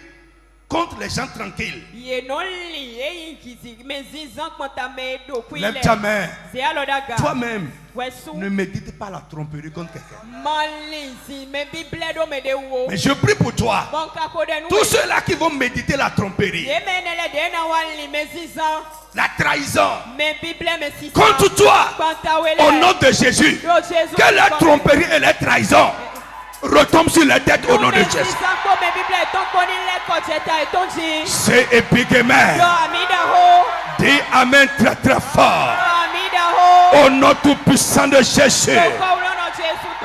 contre les gens tranquilles. Lève ta main. Toi-même, ne médite pas la tromperie contre quelqu'un. Mais je prie pour toi. Tous ceux-là qui vont méditer la tromperie, la trahison contre toi, au nom de Jésus, que la tromperie et la trahison retombe sur la tête au nom de Jésus. C'est épique, amen. Dis amen très très fort. Au nom tout puissant de Jésus.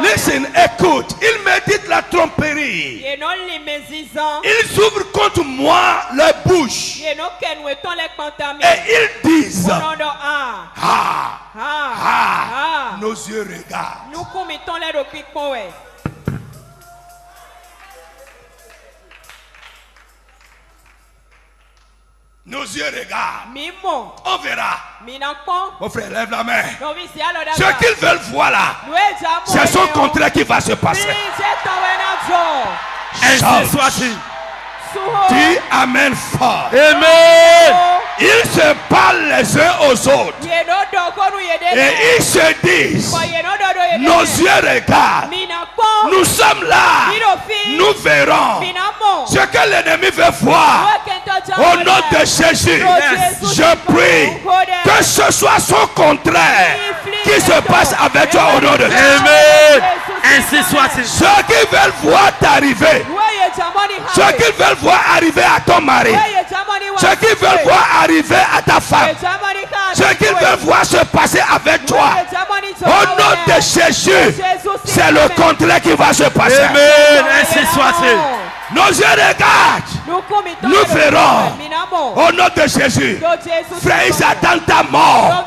Listen, écoute. Ils méditent la tromperie. Ils ouvrent contre moi leur bouche. Et ils disent, nos yeux regardent. Nos yeux regardent. On verra. Mon frère, lève la main. Ce qu'ils veulent voir là, c'est son contraire qui va se passer. Ainsi soit-il. Dis amen fort. Amen. Ils se parlent les uns aux autres. Et ils se disent, nos yeux regardent. Nous sommes là. Nous verrons ce que l'ennemi veut voir. Au nom de Jésus, je prie que ce soit son contraire qui se passe avec toi au nom de Jésus. Amen. Ainsi soit-il. Ceux qui veulent voir t'arriver, ceux qui veulent voir arriver à ton mari, ceux qui veulent voir arriver à ta femme, ceux qui veulent voir se passer avec toi, Au nom de Jésus, c'est le contraire qui va se passer. Amen. Ainsi soit-il. Nos yeux regardent. Nous verrons. Au nom de Jésus. Frère, ils attendent ta mort.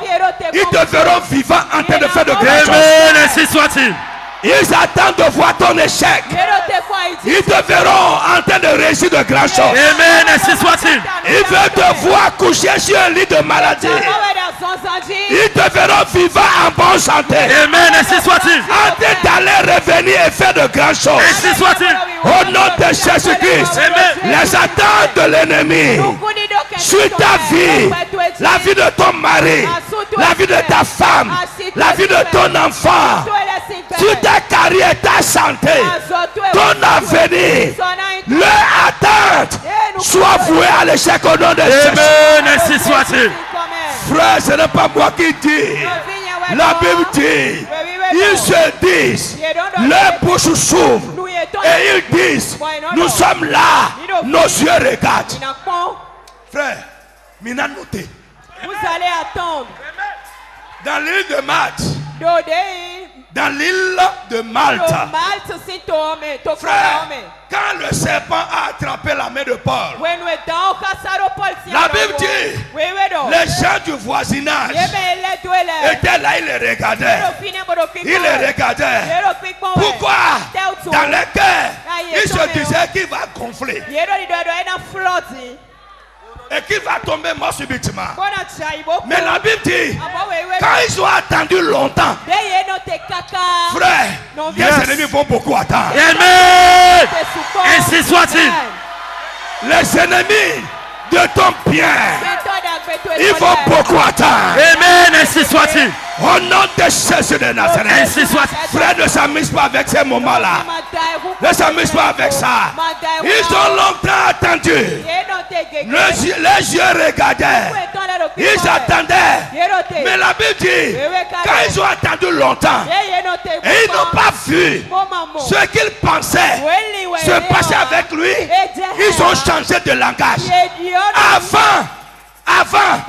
Ils te verront vivant en train de faire de grandes choses. Amen. Ainsi soit-il. Ils attendent de voir ton échec. Ils te verront en train de réussir de grandes choses. Amen. Ainsi soit-il. Ils veulent te voir coucher sur un lit de maladie. Ils te verront vivant en bonne santé. Amen. Ainsi soit-il. En train d'aller revenir et faire de grandes choses. Ainsi soit-il. Au nom de Jésus-Christ, les attentes de l'ennemi sur ta vie, la vie de ton mari, la vie de ta femme, la vie de ton enfant, sur ta carrière, ta santé, ton avenir, leur attente soit vouée à l'échec au nom de Jésus. Amen. Ainsi soit-il. Frère, ce n'est pas moi qui dis. La Bible dit, ils se disent, leur bouche s'ouvre et ils disent, nous sommes là, nos yeux regardent. Frère, Mina noté. Vous allez attendre. Dans l'île de Malte. Dans l'île de Malte. Frère, quand le serpent a attrapé la main de Paul, la Bible dit, les gens du voisinage étaient là, ils les regardaient. Ils les regardaient. Pourquoi? Dans le cœur, ils se disaient qu'il va gonfler. Et qu'il va tomber mort subitement. Mais la Bible dit, quand ils ont attendu longtemps, frère, les ennemis vont beaucoup attendre. Amen. Ainsi soit-il. Les ennemis de ton bien, ils vont beaucoup attendre. Amen. Ainsi soit-il. Au nom de Jésus de Nazareth. Ainsi soit-il. Frère, ne s'amuse pas avec ces moments-là. Ne s'amuse pas avec ça. Ils ont longtemps attendu. Les yeux regardaient. Ils attendaient. Mais la Bible dit, quand ils ont attendu longtemps, et ils n'ont pas vu ce qu'ils pensaient se passer avec lui, ils ont changé de langage. Avant,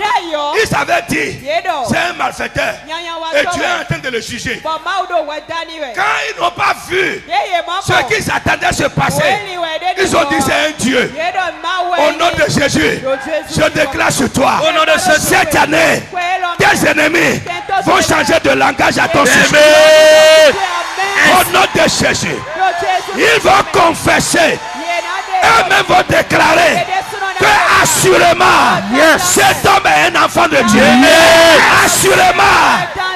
ils avaient dit, c'est un malfaiteur et tu es en train de le juger. Quand ils n'ont pas vu ce qu'ils attendaient se passer, ils ont dit c'est un Dieu. Au nom de Jésus, je déclare sur toi, cette année, tes ennemis vont changer de langage à ton sujet. Au nom de Jésus, ils vont confesser, eux-mêmes vont déclarer que assurément cet homme est un enfant de Dieu. Assurément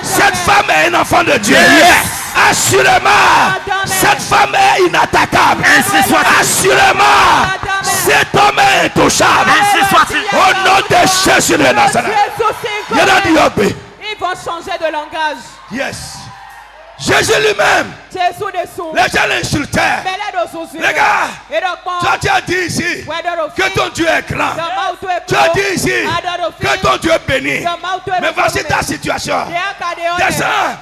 cette femme est un enfant de Dieu. Assurément cette femme est inattaquable. Assurément cet homme est intouchable. Au nom de Jésus de Nazareth. Ils vont changer de langage. Yes. Jésus lui-même, les gens l'insultaient. Les gars, tu as dit ici que ton Dieu est grand. Tu as dit ici que ton Dieu est béni. Mais voici ta situation. Descends,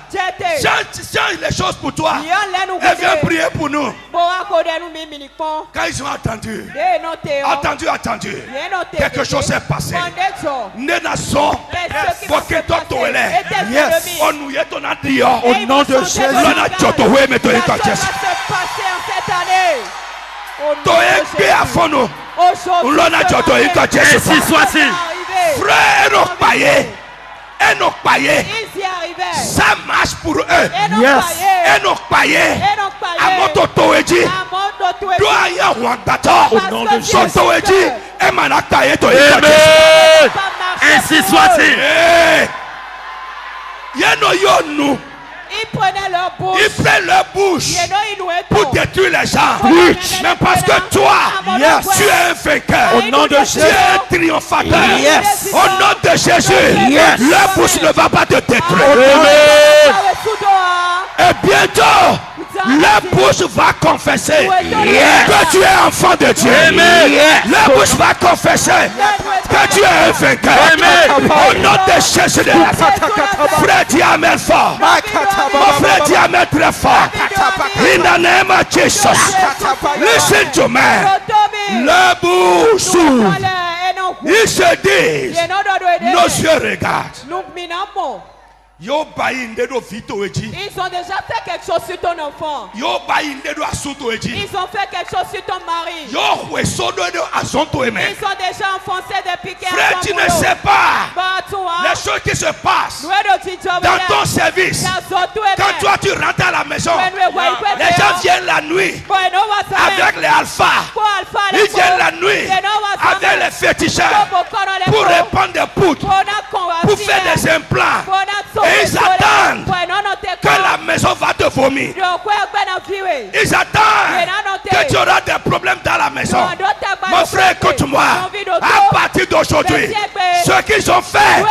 change les choses pour toi et viens prier pour nous. Quand ils ont attendu, quelque chose s'est passé. Au nom de Jésus. Ainsi soit-il. Frère, nos païens, ça marche pour eux. Et nos païens, à mon totoédi, doyen Wangato, au nom de Jésus, et Manakaye, Amen. Ainsi soit-il. Nous. Ils prenaient leur bouche pour détruire les gens. Mais parce que toi, tu es un vainqueur. Au nom de Jésus, tu es un triomphateur. Au nom de Jésus, leur bouche ne va pas te détruire. Et bientôt, leur bouche va confesser que tu es enfant de Dieu. Leur bouche va confesser que tu es un vainqueur. Au nom de Jésus de Nazareth. Frère, dis amen fort. Mon frère, dis amen très fort. In the name of Jesus. Listen to me. Leur bouche s'ouvre. Ils se disent, nos yeux regardent. Ils ont déjà fait quelque chose sur ton enfant. Ils ont fait quelque chose sur ton mari. Ils sont déjà enfoncés des piquets. Frère, tu ne sais pas les choses qui se passent dans ton service. Quand toi tu rentres à la maison, les gens viennent la nuit avec les alphas. Ils viennent la nuit avec les féticheurs pour répandre des poutres, pour faire des implants. Et ils attendent que la maison va te vomir. Ils attendent que tu auras des problèmes dans la maison. Mon frère, écoute-moi. À partir d'aujourd'hui, ce qu'ils ont fait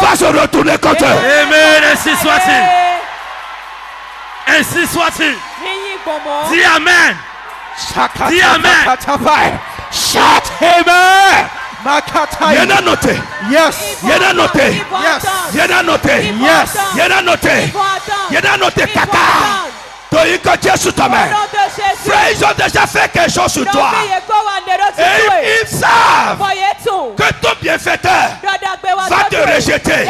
va se retourner contre eux. Amen. Ainsi soit-il. Ainsi soit-il. Dis Amen. Dis Amen. Shout Amen. Il y en a noté. Yes. Il y en a noté. Yes. Il y en a noté. Yes. Il y en a noté. Il y en a noté, caca. Tu as eu que Dieu sur ta main. Frère, ils ont déjà fait quelque chose sur toi. Et ils savent que ton bienfaiteur va te rejeter.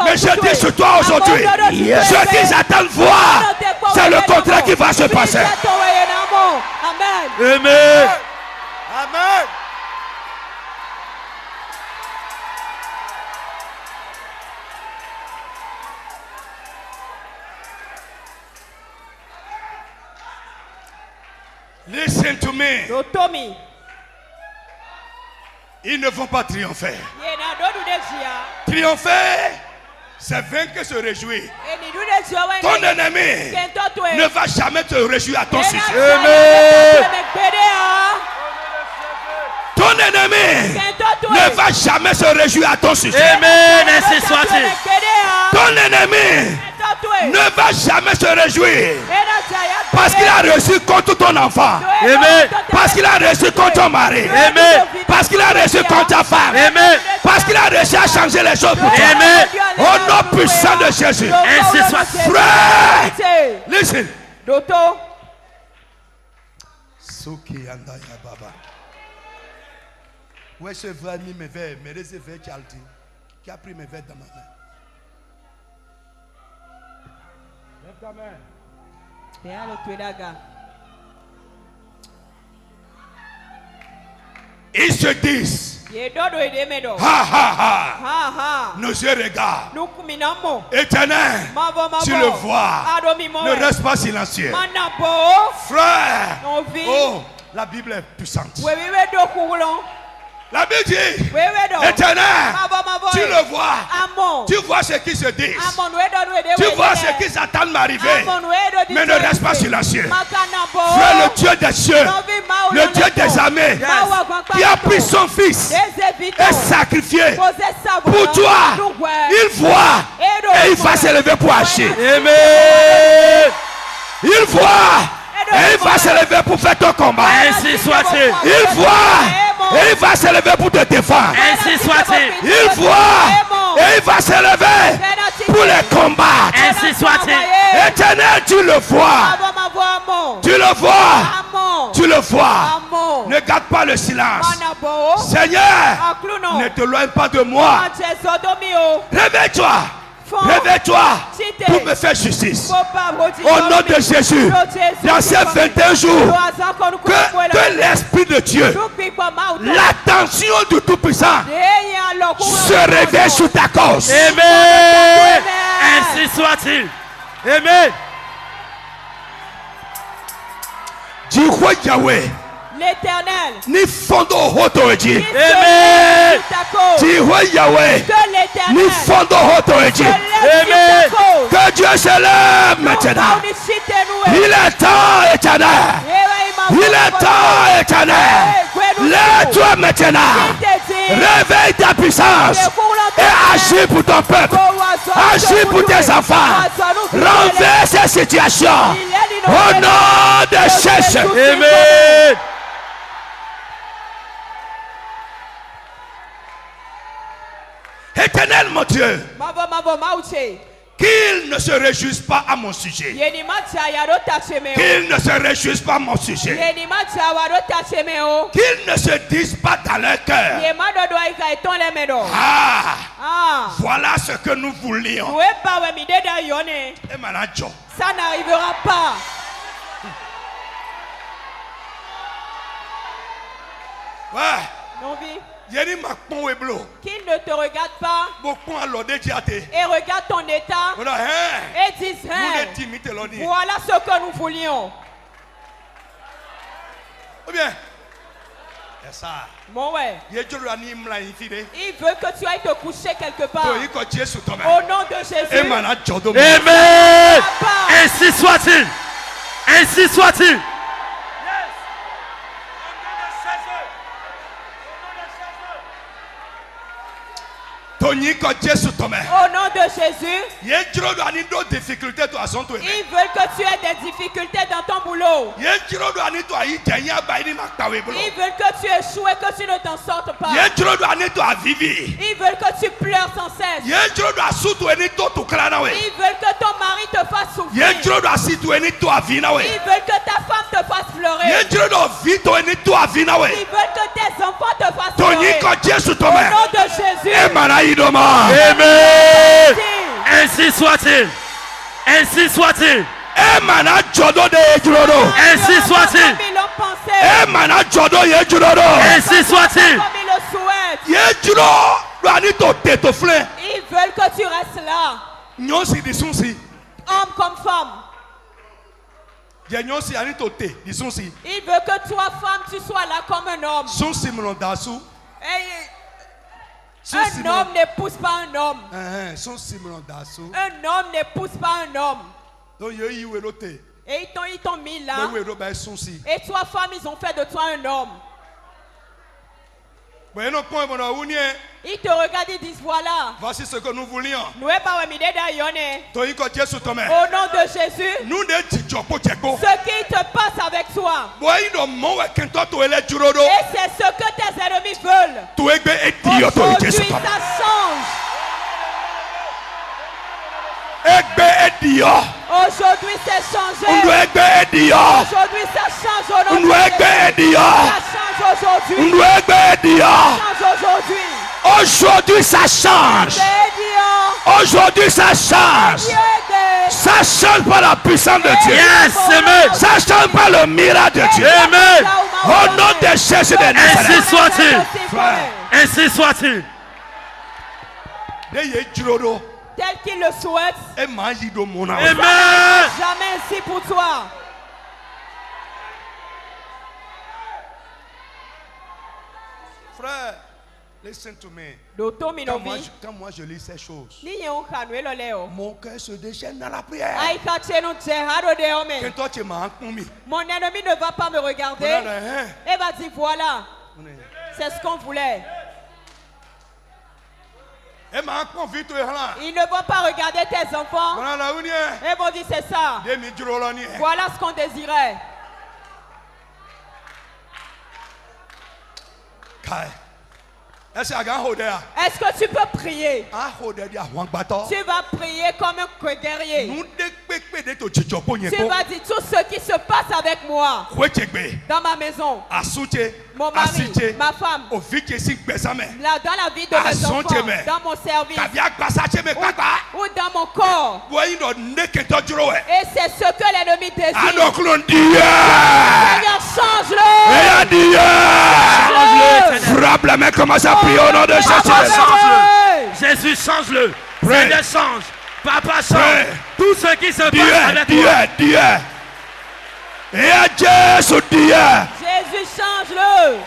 Mais je dis sur toi aujourd'hui, ce qu'ils attendent voir, c'est le contraire qui va se passer. Amen. Amen. Amen. Listen to me. Ils ne vont pas triompher. Triompher, c'est vaincre, se réjouir. Ton ennemi ne va jamais te réjouir à ton sujet. Amen. Ton ennemi ne va jamais se réjouir à ton sujet. Amen. Ainsi soit-il. Ton ennemi ne va jamais se réjouir parce qu'il a reçu contre ton enfant. Amen. Parce qu'il a reçu contre ton mari. Amen. Parce qu'il a reçu contre ta femme. Amen. Parce qu'il a réussi à changer les choses pour toi. Amen. Au nom puissant de Jésus. Ainsi soit-il. Frère, listen. Où est ce verre mis mes verres? Mais les verres qui a pris mes verres dans ma main. Lève ta main. Ils se disent, ha ha ha, nos yeux regardent. Éternel, tu le vois. Ne reste pas silencieux. Frère, oh, la Bible est puissante. La Bible dit, Éternel, tu le vois. Tu vois ce qui se dit. Tu vois ce qu'ils attendent m'arriver. Mais ne reste pas silencieux. Frère, le Dieu des cieux, le Dieu des armées, qui a pris son fils et sacrifié pour toi, il voit et il va s'élever pour agir. Amen. Il voit et il va s'élever pour faire ton combat. Ainsi soit-il. Il voit et il va s'élever pour te défendre. Ainsi soit-il. Il voit et il va s'élever pour les combattre. Ainsi soit-il. Éternel, tu le vois. Tu le vois. Tu le vois. Ne garde pas le silence. Seigneur, ne te loigne pas de moi. Réveille-toi. Réveille-toi pour me faire justice. Au nom de Jésus, dans ces 21 jours, que l'Esprit de Dieu, l'attention du Tout-Puissant, se réveille sur ta cause. Amen. Ainsi soit-il. Amen. Dis quoi Yahweh? L'éternel. Ni fondo hotoji. Amen. Dis quoi Yahweh? Ni fondo hotoji. Amen. Que Dieu se lève maintenant. Il est temps éternel. Il est temps éternel. Lève-toi maintenant. Réveille ta puissance et agis pour ton peuple. Agis pour tes enfants. Renverse ces situations. Au nom de Jésus. Amen. Éternel mon Dieu, Qu'ils ne se réjouissent pas à mon sujet. Qu'ils ne se réjouissent pas à mon sujet. Qu'ils ne se disent pas dans leur cœur. Voilà ce que nous voulions. Et maintenant, ça n'arrivera pas. Ouais. Non, oui. Qui ne te regarde pas et regarde ton état et disent voilà ce que nous voulions. Bien. Bon, ouais. Il veut que tu ailles te coucher quelque part. Au nom de Jésus. Amen. Ainsi soit-il. Ainsi soit-il. Au nom de Jésus, ils veulent que tu aies des difficultés dans ton boulot. Ils veulent que tu échoues et que tu ne t'en sortes pas. Ils veulent que tu pleures sans cesse. Ils veulent que ton mari te fasse souffrir. Ils veulent que ta femme te fasse pleurer. Ils veulent que tes enfants te fassent pleurer. Au nom de Jésus. Amen. Ainsi soit-il. Ainsi soit-il. Ainsi soit-il. Ainsi soit-il. Ils veulent que tu restes là. Homme comme femme. Il veut que toi, femme, tu sois là comme un homme. Un homme n'épouse pas un homme. Un homme n'épouse pas un homme. Et ils t'ont mis là. Et toi, femme, ils ont fait de toi un homme. Ils te regardent et disent voilà. Voici ce que nous voulions. Au nom de Jésus. Ce qui te passe avec toi. Et c'est ce que tes ennemis veulent. Aujourd'hui, ça change. Aujourd'hui, c'est changé. Aujourd'hui, ça change au nom de Jésus. Ça change aujourd'hui. Aujourd'hui, ça change. Aujourd'hui, ça change. Ça change par la puissance de Dieu. Yes, amen. Ça change par le miracle de Dieu. Amen. Au nom de Jésus de Nazareth. Ainsi soit-il. Ainsi soit-il. Tel qu'il le souhaite. Amen. Jamais ainsi pour toi. Frère, listen to me. Quand moi je lis ces choses, mon cœur se déchaîne dans la prière. Que toi tu m'as commis. Mon ennemi ne va pas me regarder. Il va dire voilà. C'est ce qu'on voulait. Il ne va pas regarder tes enfants. Ils vont dire c'est ça. Voilà ce qu'on désirait. Est-ce que tu peux prier? Tu vas prier comme un guerrier. Tu vas dire tout ce qui se passe avec moi dans ma maison, mon mari, ma femme, dans la vie de mes enfants, dans mon service ou dans mon corps. Et c'est ce que l'ennemi désire. Seigneur, change-le. Frappe la main, commence à prier au nom de Jésus. Jésus, change-le. Seigneur, change. Papa, change. Tout ce qui se passe avec moi. Jésus, change-le.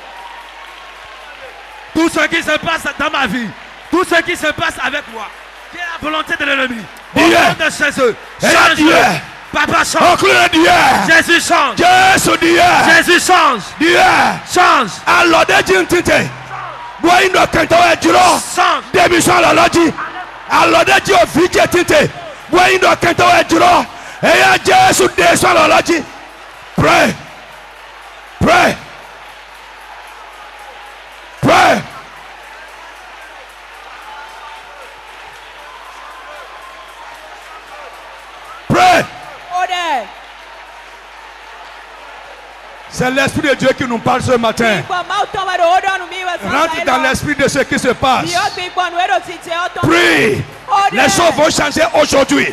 Tout ce qui se passe dans ma vie, tout ce qui se passe avec moi, qui est la volonté de l'ennemi, au nom de Jésus, change-le. Papa, change. Jésus, change. Jésus, change. Change. Pray. Pray. Pray. C'est l'Esprit de Dieu qui nous parle ce matin. Rentre dans l'esprit de ce qui se passe. Prie. Les choses vont changer aujourd'hui.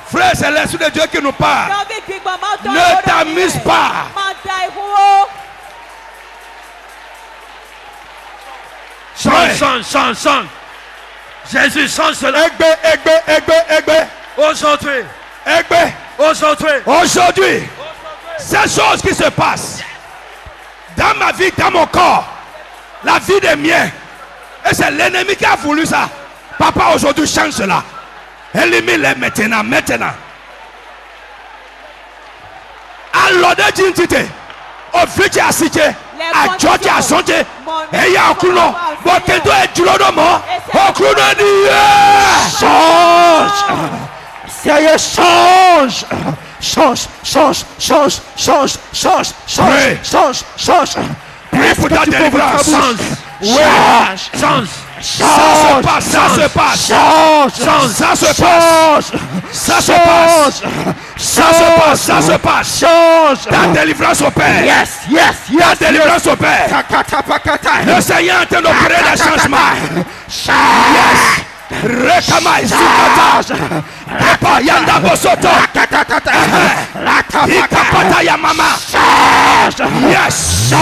Frère, c'est l'Esprit de Dieu qui nous parle. Ne t'amuse pas. Change. Jésus change cela. Aujourd'hui, ces choses qui se passent dans ma vie, dans mon corps, la vie des miens, et c'est l'ennemi qui a voulu ça. Papa, aujourd'hui, change cela. Élimine-les maintenant. Alors, de Djintite, au futur à Cité, à George à Santé, et il y a un couloir. Bon, que toi, tu l'as donné, au couloir de change. Prie pour ta délivrance. Change. Ça se passe. Ta délivrance opère. Yes. Ta délivrance opère. Le Seigneur est en train d'opérer le changement. Yes. Rekamai Sukata Papa Yanda Bosoto Ikapata ya mama. Yes.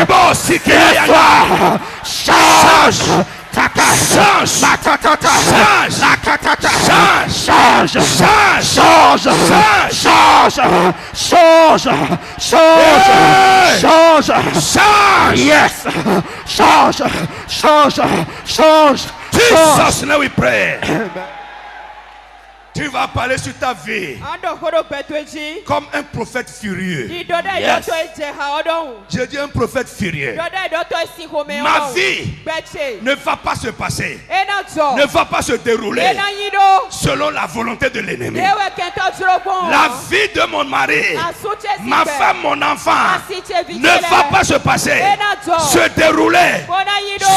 Ebo Sike Yanda. Change. Jesus, now we pray. Tu vas parler sur ta vie comme un prophète furieux. Yes. Je dis un prophète furieux. Ma vie ne va pas se passer, ne va pas se dérouler selon la volonté de l'ennemi. La vie de mon mari, ma femme, mon enfant ne va pas se passer, se dérouler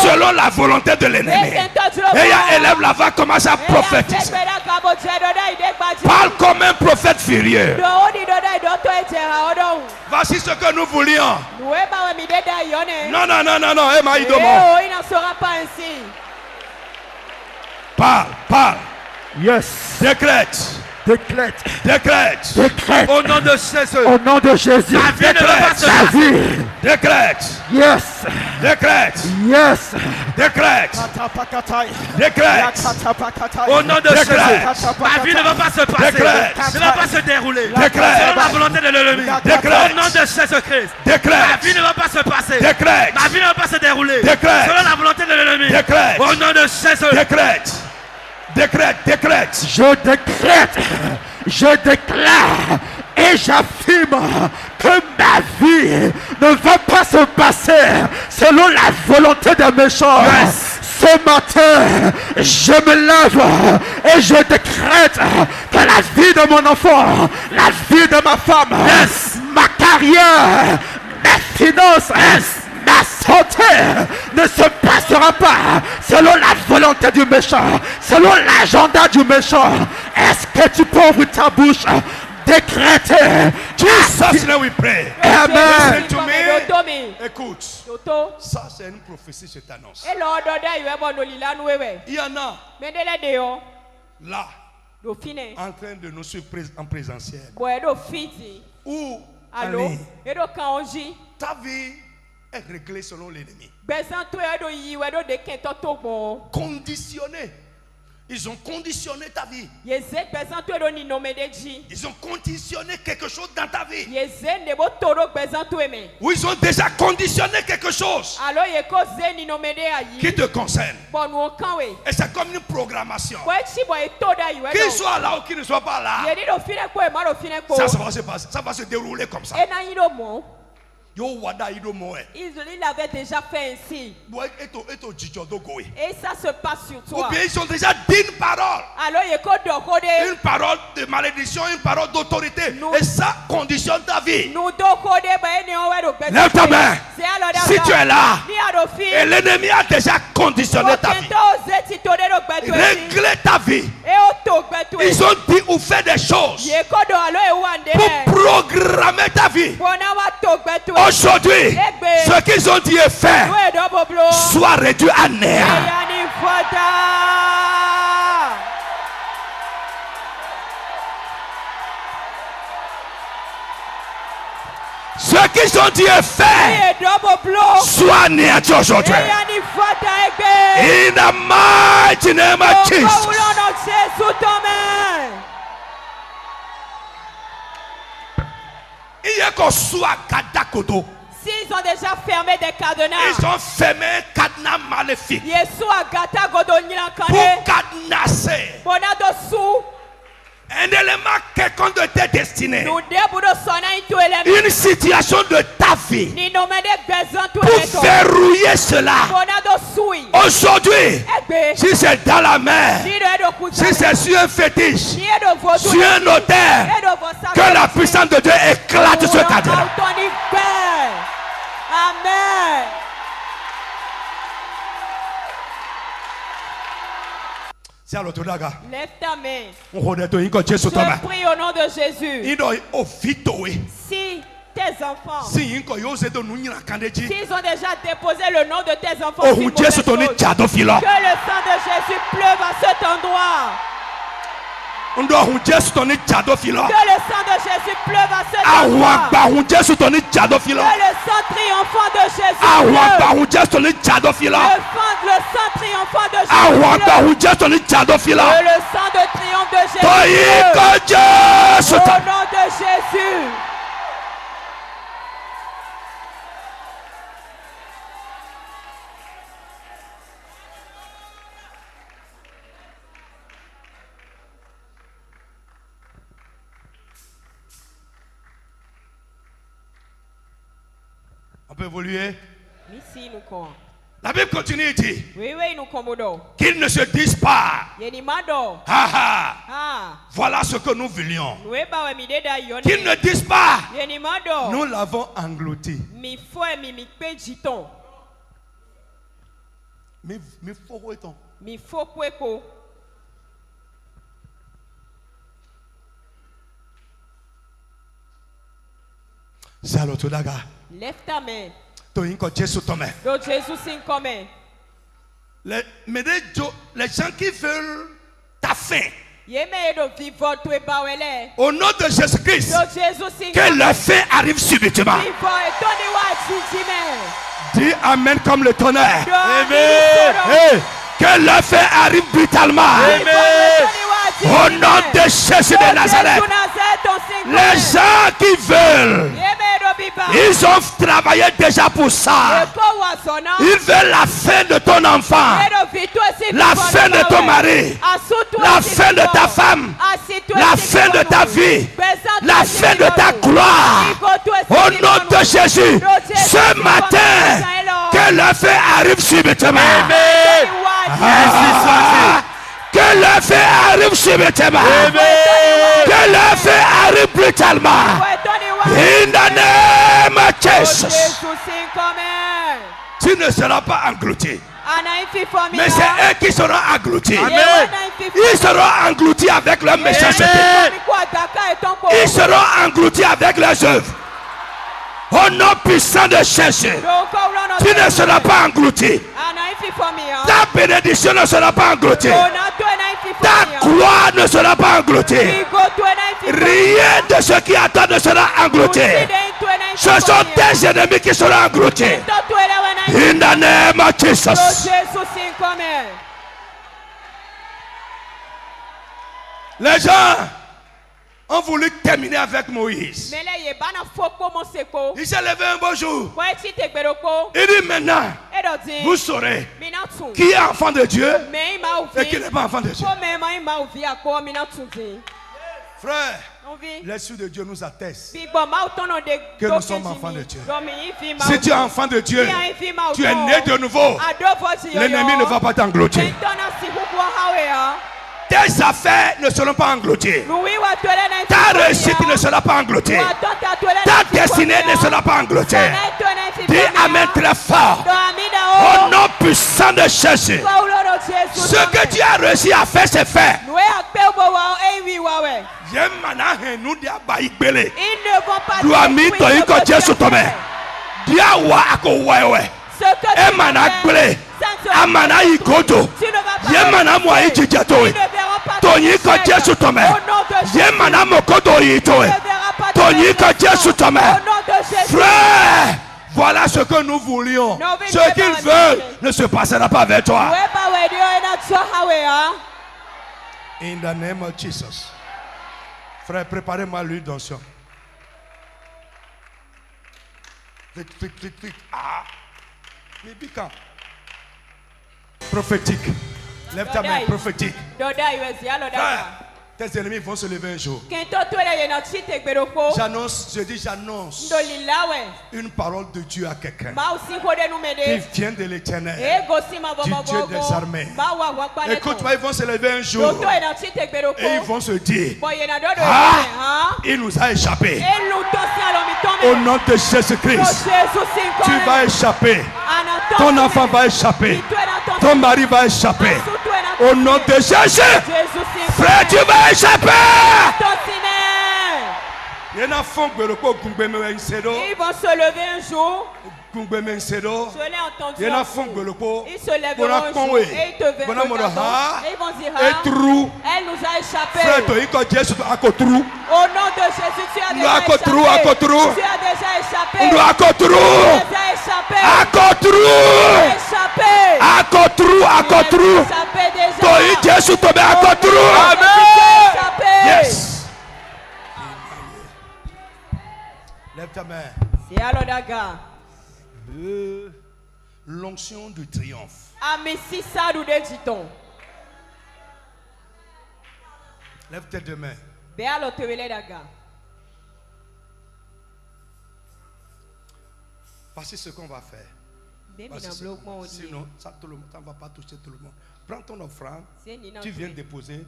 selon la volonté de l'ennemi. Et élève la voix, commence à prophétiser. Parle comme un prophète furieux. Voici ce que nous voulions. Non. Il n'en sera pas ainsi. Parle. Yes. Décrète. Au nom de Jésus. La vie ne va pas se passer. Décrète. Yes. Au nom de Jésus. Ma vie ne va pas se passer. Ne va pas se dérouler. Selon la volonté de l'ennemi. Au nom de Jésus-Christ. Ma vie ne va pas se passer. Ma vie ne va pas se dérouler. Selon la volonté de l'ennemi. Au nom de Jésus. Décrète. Je déclare et j'affirme que ma vie ne va pas se passer selon la volonté des méchants. Yes. Ce matin, je me lève et je décrète que la vie de mon enfant, la vie de ma femme, ma carrière, mes finances, ma santé ne se passera pas selon la volonté du méchant, selon l'agenda du méchant. Est-ce que tu peux ouvrir ta bouche, décréter? Jesus, now we pray. Amen. Listen to me. Écoute. Ça, c'est une prophétie, je t'annonce. Il y en a là en train de nous suivre en présentiel. Ou ta vie est réglée selon l'ennemi. Conditionné. Ils ont conditionné ta vie. Ils ont conditionné quelque chose dans ta vie. Ou ils ont déjà conditionné quelque chose qui te concerne. Et c'est comme une programmation. Qu'il soit là ou qu'il ne soit pas là, ça va se passer. Ça va se dérouler comme ça. Il l'avait déjà fait ainsi. Et ça se passe sur toi. Ou bien ils ont déjà dit une parole. Une parole de malédiction, une parole d'autorité. Et ça conditionne ta vie. Lève ta main. Si tu es là et l'ennemi a déjà conditionné ta vie, régler ta vie. Ils ont dit ou faire des choses pour programmer ta vie. Aujourd'hui, ce qu'ils ont dit et fait soit réduit à néant. Ce qu'ils ont dit et fait soit anéanti aujourd'hui. In the mighty name of Jesus. Il y a qu'on soit Kadakoto. S'ils ont déjà fermé des cadenas, ils ont fermé un cadenas maléfique pour cadenasser un élément quelconque de tes destinées, une situation de ta vie, pour verrouiller cela. Aujourd'hui, si c'est dans la mer, si c'est sur un fétiche, sur un autel, que la puissance de Dieu éclate ce cadenas. Amen. Lève ta main. Je prie au nom de Jésus. Si tes enfants, s'ils ont déjà déposé le nom de tes enfants, que le sang de Jésus pleuve à cet endroit. Que le sang de Jésus pleuve à cet endroit. Que le sang triomphant de Jésus pleuve. Le sang triomphant de Jésus pleuve. Que le sang de triomphe de Jésus pleuve. Au nom de Jésus. On peut évoluer. La Bible continue et dit qu'ils ne se disent pas voilà ce que nous voulions. Qu'ils ne disent pas nous l'avons englouti. C'est à l'autre daga. Lève ta main. Les gens qui veulent ta fin, au nom de Jésus-Christ, que la fin arrive subitement. Dis Amen comme le tonnerre. Amen. Que la fin arrive brutalement. Amen. Au nom de Jésus de Nazareth, les gens qui veulent, ils ont travaillé déjà pour ça. Ils veulent la fin de ton enfant, la fin de ton mari, la fin de ta femme, la fin de ta vie, la fin de ta gloire. Au nom de Jésus, ce matin, que la fin arrive subitement. Que le feu arrive subitement. Que le feu arrive brutalement. In the name of Jesus. Tu ne seras pas englouti. Mais c'est eux qui seront engloutis. Ils seront engloutis avec leur méchanceté. Ils seront engloutis avec leurs œuvres. Au nom puissant de Jésus, tu ne seras pas englouti. Ta bénédiction ne sera pas engloutie. Ta gloire ne sera pas engloutie. Rien de ce qui attend ne sera englouti. Ce sont tes ennemis qui seront engloutis. In the name of Jesus. Les gens ont voulu terminer avec Moïse. Il s'est levé un beau jour. Il dit maintenant, vous saurez qui est enfant de Dieu et qui n'est pas enfant de Dieu. Frère, l'Esprit de Dieu nous atteste que nous sommes enfants de Dieu. Si tu es enfant de Dieu, tu es né de nouveau. L'ennemi ne va pas t'engloutir. Tes affaires ne seront pas englouties. Ta réussite ne sera pas engloutie. Ta destinée ne sera pas engloutie. Dis Amen très fort. Au nom puissant de Jésus. Ce que tu as réussi à faire, c'est fait. Ils ne vont pas dire ce frère, voilà ce que nous voulions. Ce qu'ils veulent ne se passera pas avec toi. In the name of Jesus. Frère, préparez-moi l'huile d'onction. Vite. Ah. Mais quand? Prophétique. Lève ta main, prophétique. Frère, tes ennemis vont se lever un jour. J'annonce une parole de Dieu à quelqu'un qui vient de l'Éternel, du Dieu des armées. Écoute-moi, ils vont se lever un jour et ils vont se dire, il nous a échappé. Au nom de Jésus-Christ, tu vas échapper. Ton enfant va échapper. Ton mari va échapper. Au nom de Jésus, frère, tu vas échapper. Ils vont se lever un jour. Je l'ai entendu. Ils se lèveront un jour et ils te verront. Et ils vont dire, elle nous a échappé. Au nom de Jésus, tu as déjà échappé. Tu as déjà échappé. Tu as échappé. Yes. Lève ta main. L'onction du triomphe. Lève tes deux mains. Voici ce qu'on va faire. Sinon, ça ne va pas toucher tout le monde. Prends ton offrande. Tu viens déposer.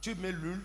Tu mets l'huile